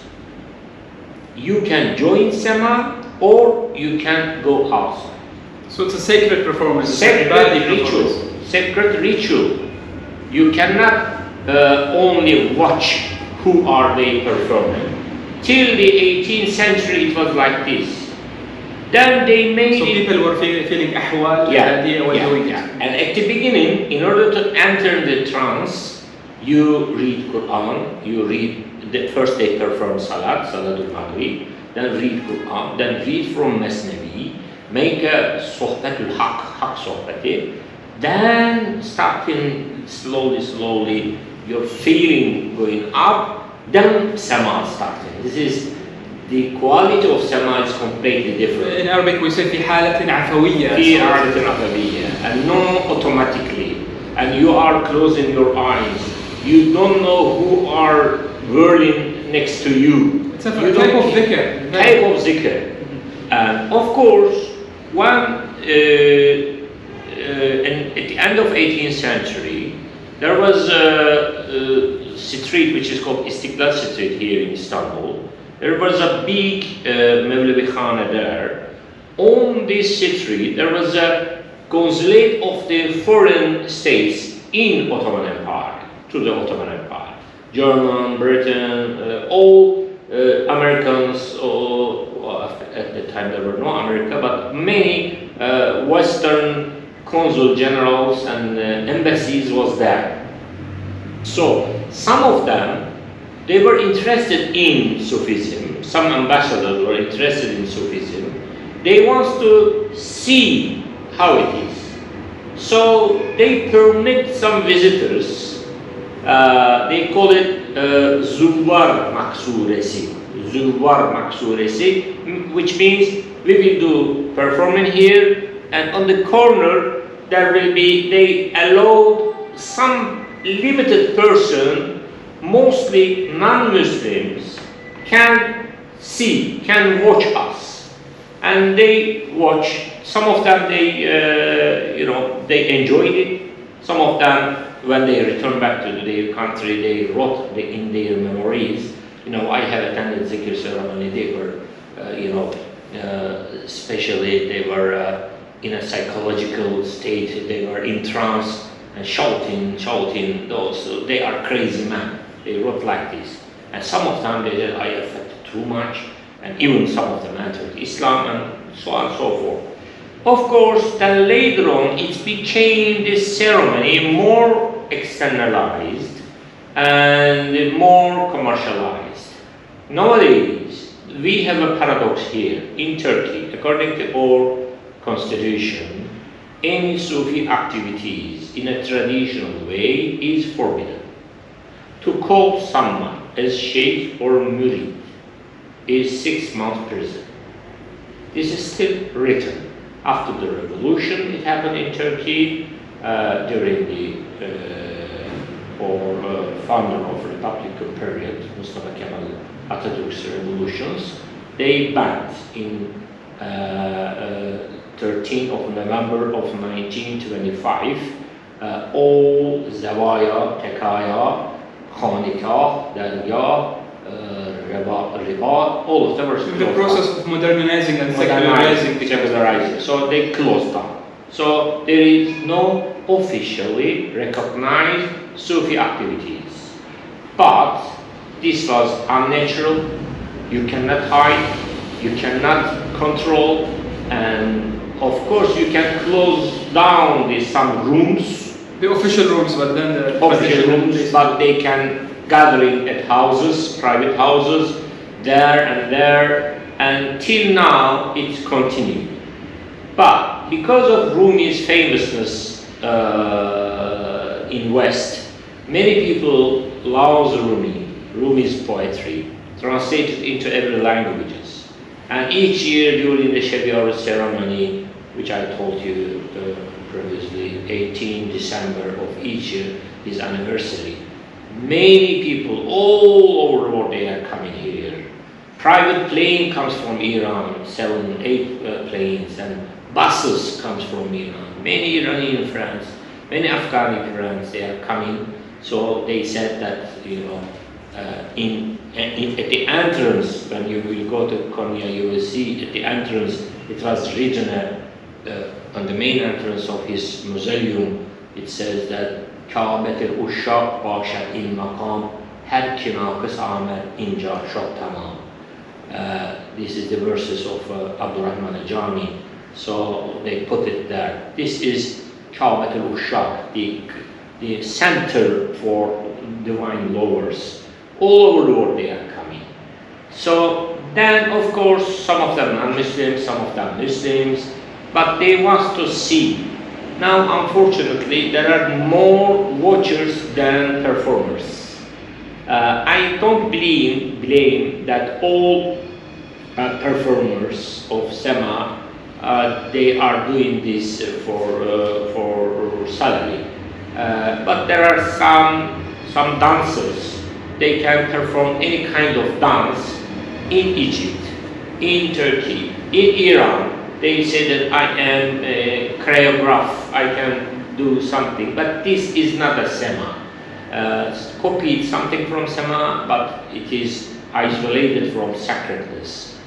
You can join Sema or you can go outside. So it's a sacred performance. Sacred ritual. Sacred ritual. You cannot only watch who are they performing. Till the 18th century it was like this. Then they made so people were feeling ahwal, And at the beginning, in order to enter the trance, you read Quran, you read first they perform Salat al-Maghrib, then read Quran, then read from Masnavi, make a Sohbatul Haq Sohbati, then starting slowly, your feeling going up, then Sama starting. This is the quality of Sama is completely different. In Arabic we say في حالة عفوية. في حالة عفوية, and not automatically, and you are closing your eyes. You don't know who are whirling next to you. It's a type of dhikr. Type of dhikr. And of course, at the end of 18th century, there was a street which is called Istiklal Street here in Istanbul. There was a big Mevlevi Khana there. On this street, there was a consulate of the foreign states in Ottoman Empire, to the Ottoman Empire. German, Britain, all Americans, at the time there were no America, but many Western consul generals and embassies was there. So some of them, they were interested in Sufism. Some ambassadors were interested in Sufism. They want to see how it is. So they permit some visitors. They call it Zuwar Maksuresi. Zuwar Maksuresi, which means we will do performance here, and on the corner there will be, they allow some limited person, mostly non-Muslims, can watch us, and they watch. Some of them they enjoyed it. Some of them, when they return back to their country, they wrote in their memories. I have attended zikr ceremony. They were, especially they were in a psychological state. They were in trance and shouting. Those they are crazy men. They wrote like this, and some of them they said I affected too much, and even some of them entered Islam and so on and so forth. Of course, then later on it became this ceremony more externalized and more commercialized. Nowadays, we have a paradox here in Turkey. According to our constitution, any Sufi activities in a traditional way is forbidden. To call someone as sheikh or murid is 6 months prison. This is still written. After the revolution, it happened in Turkey during the founder of Republican period, Mustafa Kemal Atatürk's revolutions. They banned in 13th of November of 1925 all Zawaya, Tekaya, Khanikah, Dargah, Ribat, all of them are the process of modernizing and secularizing. So they closed down. So there is no officially recognized Sufi activities. But this was unnatural. You cannot hide, you cannot control, and of course you can close down some rooms. The official rooms, but then the official rooms, but they can gathering at houses, private houses, there, and till now it's continued. But because of Rumi's famousness in West, many people love Rumi's poetry, translated into every languages. And each year during the Sheb ceremony, which I told you previously, 18 December of each year, his anniversary, many people all over the world, they are coming here. Private plane comes from Iran, 7, 8 planes, and buses comes from Iran. Many Iranian friends, many Afghani friends, they are coming. So they said that, at the entrance, when you will go to Konya, you will see at the entrance, it was written on the main entrance of his mausoleum, it says that Kâbet el-Ushshaq bâşad in maqam, her ki nâqis âmed injâ shad tamâm. This is the verses of Abdurrahman al-Jami. So they put it there. This is Kâbet el-Ushshaq, the center for divine lovers, all over the world they are coming. So then, of course, some of them are Muslims, some of them Muslims, but they want to see. Now, unfortunately, there are more watchers than performers. I don't blame that all performers of Sema, they are doing this for salary. But there are some dancers. They can perform any kind of dance in Egypt, in Turkey, in Iran. They say that I am a choreographer, I can do something, but this is not a Sema. Copied something from Sema, but it is isolated from sacredness.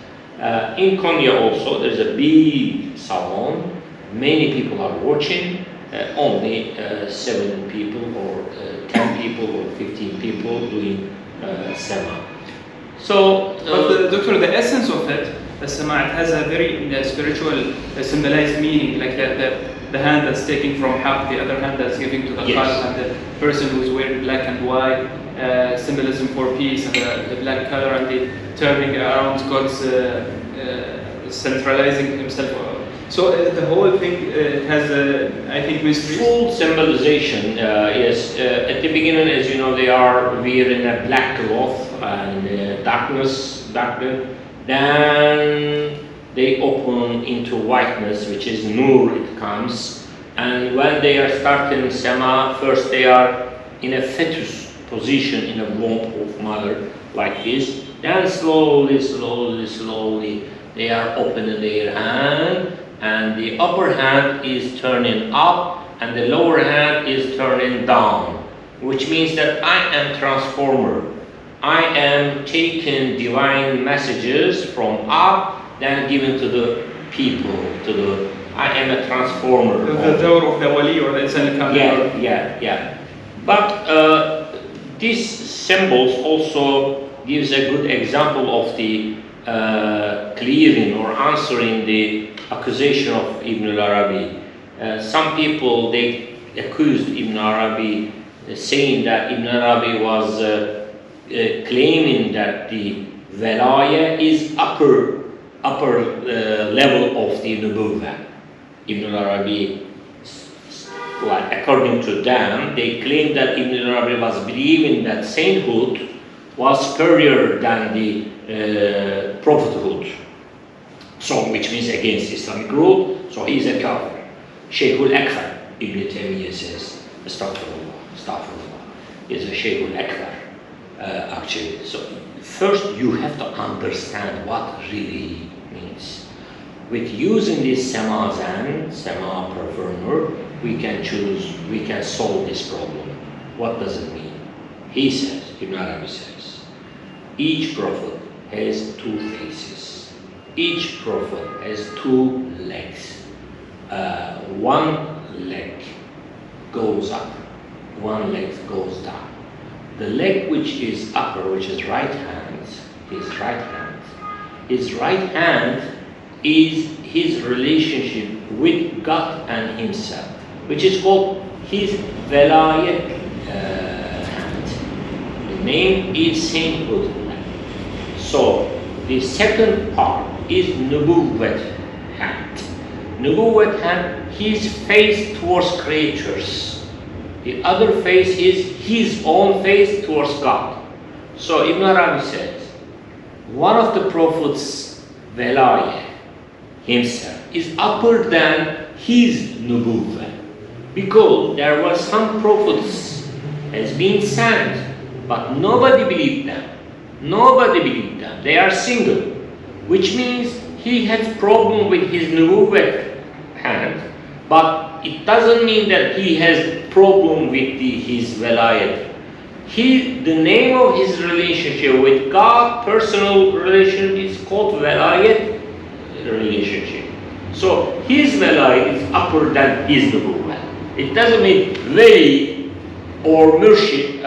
In Konya also, there's a big salon. Many people are watching. Only 7 people or 10 people or 15 people doing Sema. So, but Doctor, the essence of it, the Sema, it has a very spiritual, symbolized meaning, like the hand that's taking from Haq, the other hand that's giving to the Khalq, and the person who's wearing black and white, symbolism for peace, and the black color, and the turning around God's centralizing himself. So the whole thing has, I think, mystery. Full symbolization, yes. At the beginning, as you know, they are wearing a black cloth and darkness. Then they open into whiteness, which is nur, it comes. And when they are starting Sema, first they are in a fetus position in a womb of mother, like this. Then slowly, they are opening their hand, and the upper hand is turning up, and the lower hand is turning down, which means that I am transformer. I am taking divine messages from up, then given to the people, I am a transformer. The door of the wali or the insan al-kamil. Yeah. But these symbols also gives a good example of the clearing or answering the accusation of Ibn al-Arabi. Some people, they accused Ibn al-Arabi saying that Ibn al-Arabi was claiming that the Velaya is upper level of the Nubuwwah. Ibn al-Arabi, well, according to them, they claim that Ibn al-Arabi was believing that sainthood was superior than the prophethood. So, which means against Islamic rule, so he is a kafir. Shaykhul Akbar, Ibn Taymiyyah says, astaghfirullah, he is a Shaykhul Akbar, actually. So, first you have to understand what really means. With using this Sema performer, we can solve this problem. What does it mean? He says, Ibn Arabi says, each prophet has 2 faces. Each prophet has 2 legs. One leg goes up, one leg goes down. The leg which is upper, which is right hand, his right hand is his relationship with God and himself, which is called his Velayat hand. The name is sainthood. So the second part is Nubuwwat hand. Nubuwwat hand, his face towards creatures. The other face is his own face towards God. So Ibn Arabi says, one of the prophets, Velayah, himself, is upper than his Nubuwwah. Because there were some prophets has been sent, but nobody believed them. They are single, which means he had problem with his Nubuwwat hand, but it doesn't mean that he has problem with his Velayat. The name of his relationship with God, personal relation, is called Velayat relationship. So his Velayat is upper than his Nubuwwah. It doesn't mean Wali or Murshid,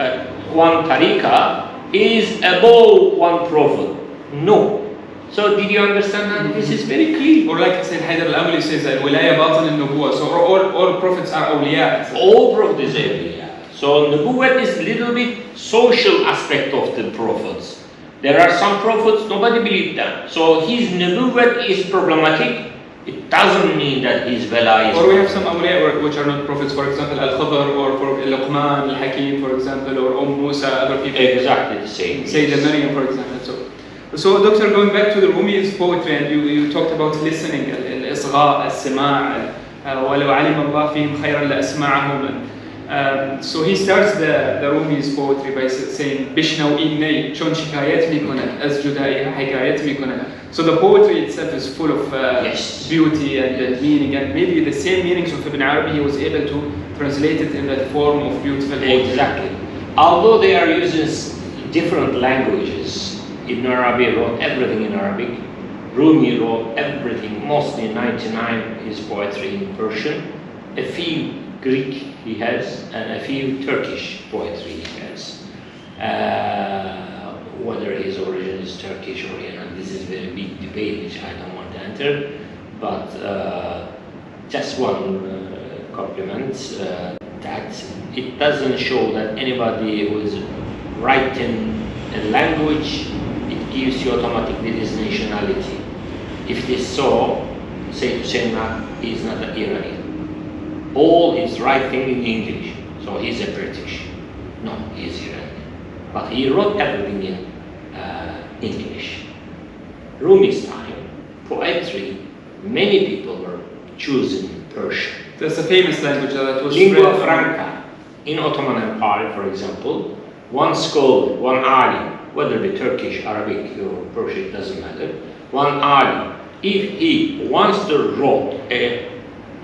one tariqah, is above one prophet. No. So did you understand that? This is very clear. Or like Sayyid Haydar al-Amali says, al-wilaya batin al-nubuwah. So all prophets are awliya. All prophets are awliya. So Nubuwwat is a little bit social aspect of the prophets. There are some prophets, nobody believed them. So his Nubuwwat is problematic. It doesn't mean that his Wala is... Or we have some awliya which are not prophets, for example, Al-Khadr, or for Luqman, Al-Hakim, for example, or Musa, other people. Exactly the same. Sayyida Maryam, for example. So Doctor, going back to the Rumi's poetry, and you talked about listening, Al-Isgha, Al-Sama'a, وَلَوْ عَلِمَ اللَّهُ فِيهِمْ خَيْرًا لَأَسْمَعَهُمْ. So he starts the Rumi's poetry by saying بِشْنَوْ إِنَّي چون شِكَايَت مِكُنَد أَز جُدَائِهَا حِكَايَت مِكُنَد. So the poetry itself is full of beauty and meaning, and maybe the same meanings of Ibn Arabi he was able to translate it in that form of beautiful poetry. Exactly. Although they are using different languages, Ibn Arabi wrote everything in Arabic, Rumi wrote everything, mostly 99 his poetry in Persian, a few Greek he has, and a few Turkish poetry he has. Whether his origin is Turkish or Iran, this is a very big debate which I don't want to enter, but just one compliment, that it doesn't show that anybody who is writing a language, it gives you automatically this nationality. If it is so, say he is not an Iranian. All is writing in English, so he's a British. No, he is Iranian. But he wrote everything in English. Rumi's time, poetry, many people were choosing Persian. That's a famous language that was Lingua franca. In Ottoman Empire, for example, one scholar, one alim, whether it be Turkish, Arabic, or Persian, it doesn't matter, one alim, if he wants to write a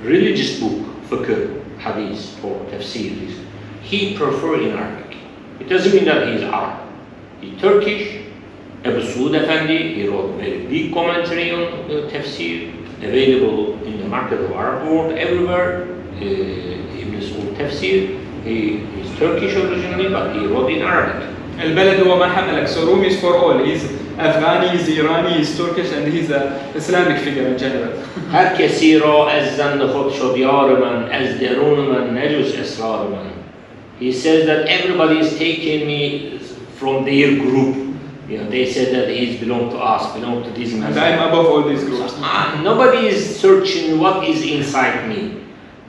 religious book, fiqh, hadith, or tafsir, he prefers in Arabic. It doesn't mean that he's Arab. He's Turkish. Abu Suud Effendi, he wrote a very big commentary on tafsir, available in the market of Arab world everywhere. Ibn Saud tafsir. He is Turkish originally, but he wrote in Arabic. البلد هو ما حملك. So Rumi is for all. He's Afghani, he's Irani, he's Turkish, and he's an Islamic figure in general. هر کسی را از زن خود شد یار من، از درون من نجز اسرار من. He says that everybody is taking me from their group. You know, they said that he belong to us, belong to this man. And I'm above all these groups. So, nobody is searching what is inside me.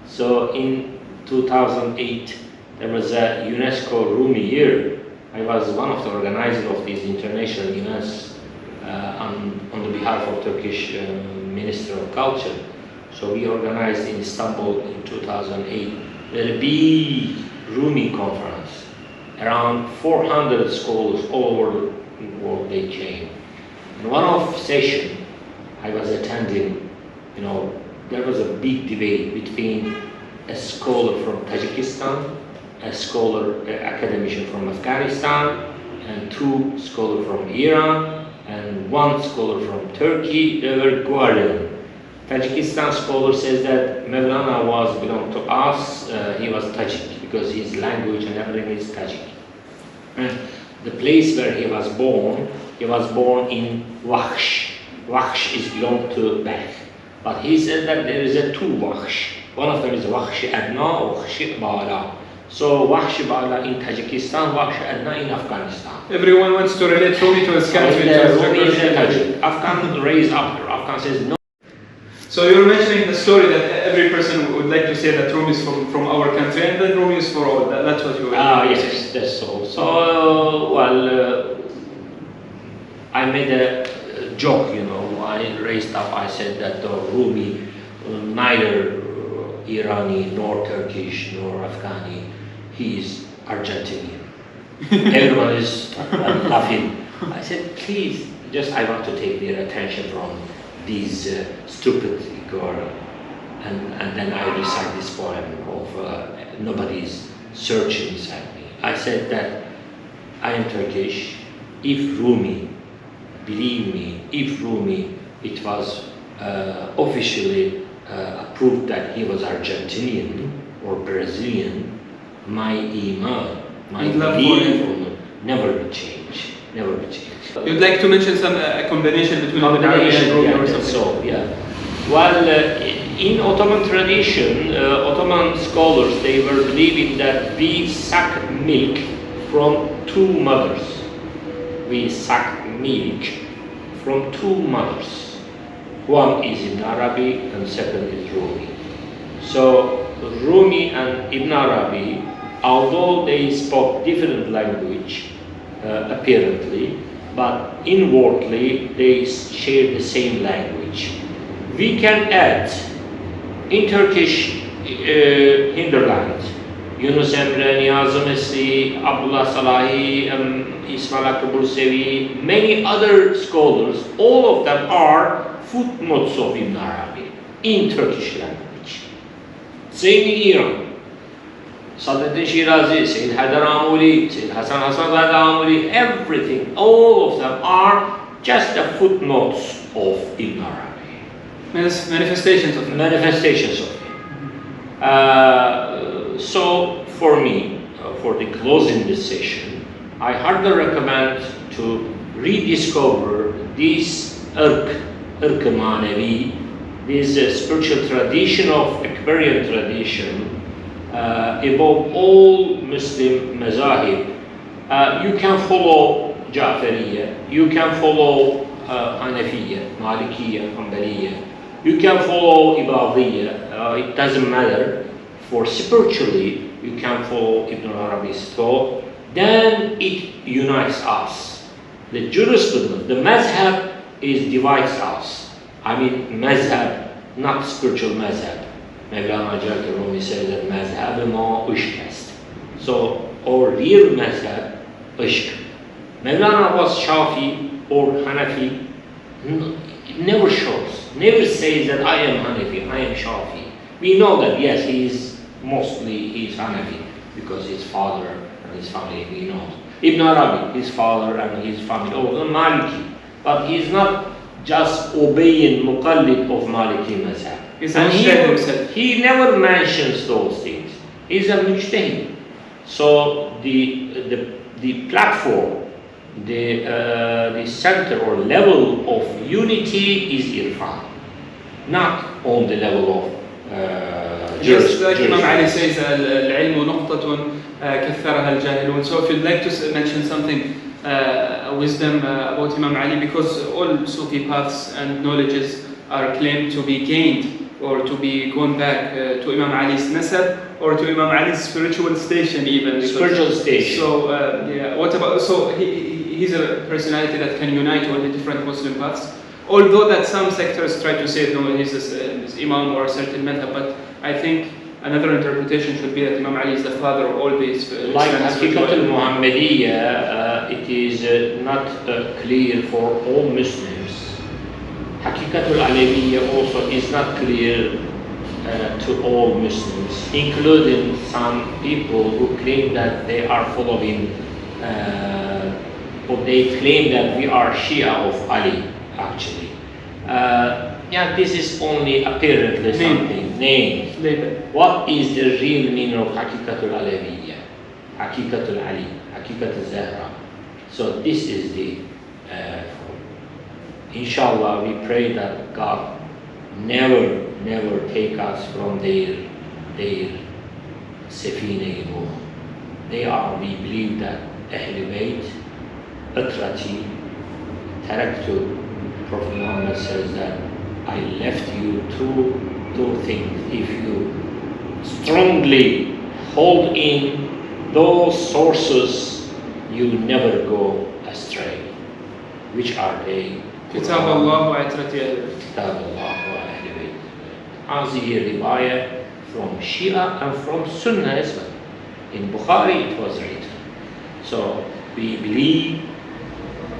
So in 2008, there was a UNESCO Rumi year. I was one of the organizers of these international events on the behalf of Turkish Minister of Culture. So we organized in Istanbul in 2008 a big Rumi conference. Around 400 scholars all over the world they came. In one of session I was attending, you know, there was a big debate between a scholar from Tajikistan, a scholar, academician from Afghanistan, and two scholars from Iran, and one scholar from Turkey. They were quarreling. Tajikistan scholar says that Mevlana belonged to us, he was Tajik, because his language and everything is Tajik. And the place where he was born in Wahsh. Wahsh is belonged to Bech. But he said that there is a two Wahsh. One of them is Wahsh Adna or Wahsh Bala. So Wahsh Bala in Tajikistan, Wahsh Adna in Afghanistan. Everyone wants to relate Rumi to his country. Afghan raised after. Afghan says no. So you're mentioning the story that every person would like to say that Rumi is from our country, and then Rumi is for all. That's what you were saying. Yes, that's so. So, I made a joke, you know, I raised up, I said that the Rumi, neither Irani, nor Turkish, nor Afghani, he is Argentinian. Everyone is laughing. I said, please, just I want to take their attention from these stupid girl, and then I recite this poem of nobody's searching inside me. I said that I am Turkish. If Rumi, believe me, if Rumi, it was officially approved that he was Argentinian or Brazilian, my iman, my belief will never be changed. Never be changed. You'd like to mention some combination between Arabic and Rumi or something? So, yeah. Well, in Ottoman tradition, Ottoman scholars, they were believing that we suck milk from two mothers. We suck milk from two mothers. One is Ibn Arabi and second is Romi. So Romi and Ibn Arabi, although they spoke different language, apparently, but inwardly they share the same language. We can add in Turkish hinterland, Yunus Emre, Niyazi Mesri, Abdullah Salahi, Ismail Hakkı Bursevi, many other scholars, all of them are footnotes of Ibn Arabi in Turkish language. Same in Iran. Sadreddin Shirazi, Sayyid Haydar Amuli, Sayyid Hasan Hasanzade Amuli, everything, all of them are just the footnotes of Ibn Arabi. Manifestations of it. Manifestations of it. So for me, for the closing this session, I hardly recommend to rediscover this irk manevi, this spiritual tradition of Akbarian tradition, above all Muslim mazahib. You can follow Ja'fariyya, you can follow Hanafiyya, Malikiyya, Hanbaliyya, you can follow Ibadiyya, it doesn't matter. For spiritually, you can follow Ibn Arabi's thought, then it unites us. The jurisprudence, the mazhab, divides us. I mean mazhab, not spiritual mazhab. Mevlana Jalal says that mazhab ma ishq است. So our real mazhab, ishq. Mevlana was Shafi or Hanafi, it never shows, never says that I am Hanafi, I am Shafi. We know that yes, he is Hanafi because his father and his family, we know. Ibn Arabi, his father and his family, Maliki. But he is not just obeying muqallid of Maliki mazhab. And he never mentions those things. He's a mujtahid. So the platform, the center or level of unity is irfan, not on the level of just like Imam Ali says, العلم نقطة كثرها الجاهلون. So if you'd like to mention something, wisdom about Imam Ali, because all Sufi paths and knowledges are claimed to be gained or to be gone back to Imam Ali's nasab or to Imam Ali's spiritual station even. Spiritual station. So yeah, what about, so he's a personality that can unite all the different Muslim paths. Although that some sectors try to say no, he's this Imam or a certain method, but I think another interpretation should be that Imam Ali is the father of all these. Like Hakikat al-Muhammadiyya, it is not clear for all Muslims. Hakikat al-Alawiyya also is not clear to all Muslims, including some people who claim that they are following, or they claim that we are Shia of Ali. Actually, yeah, this is only apparently something. Name. What is the real meaning of Hakikat al-Alawiyya, Hakikat al-Ali, Hakikat al-Zahra? So this is the. Inshallah, we pray that God never take us from their Safina Nuh. They are. We believe that Ahl Bayt, Atrati, Taraktu. Prophet Muhammad says that I left you two things. If you strongly hold in those sources, you never go astray. Which are they? Kitab Allah wa Atrati Ahl. Kitab Allah wa Ahl Bayt. Hazihi riwayah from Shia and from Sunnah as well. In Bukhari it was written. So we believe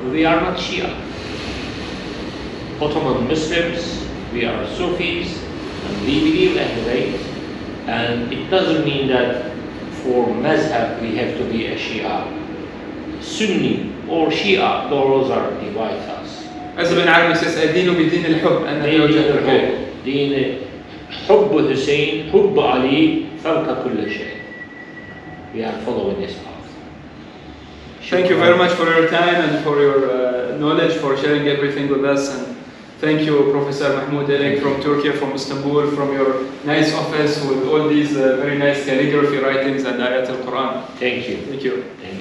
we are not Shia. Ottoman Muslims, we are Sufis, and we believe Ahl Bayt, and it doesn't mean that for mazhab we have to be a Shia. Sunni or Shia, those are divide us. As Ibn Arabi says, الدين بدين الحب أن يوجد الحب. دين حب حسين حب علي فوق كل شيء. We are following this path. Thank you very much for your time and for your knowledge, for sharing everything with us, and Thank you, Professor Mahmoud from Turkey, from Istanbul, from your nice office with all these very nice calligraphy writings and ayat al-Quran. Thank you. Thank you. Thank you.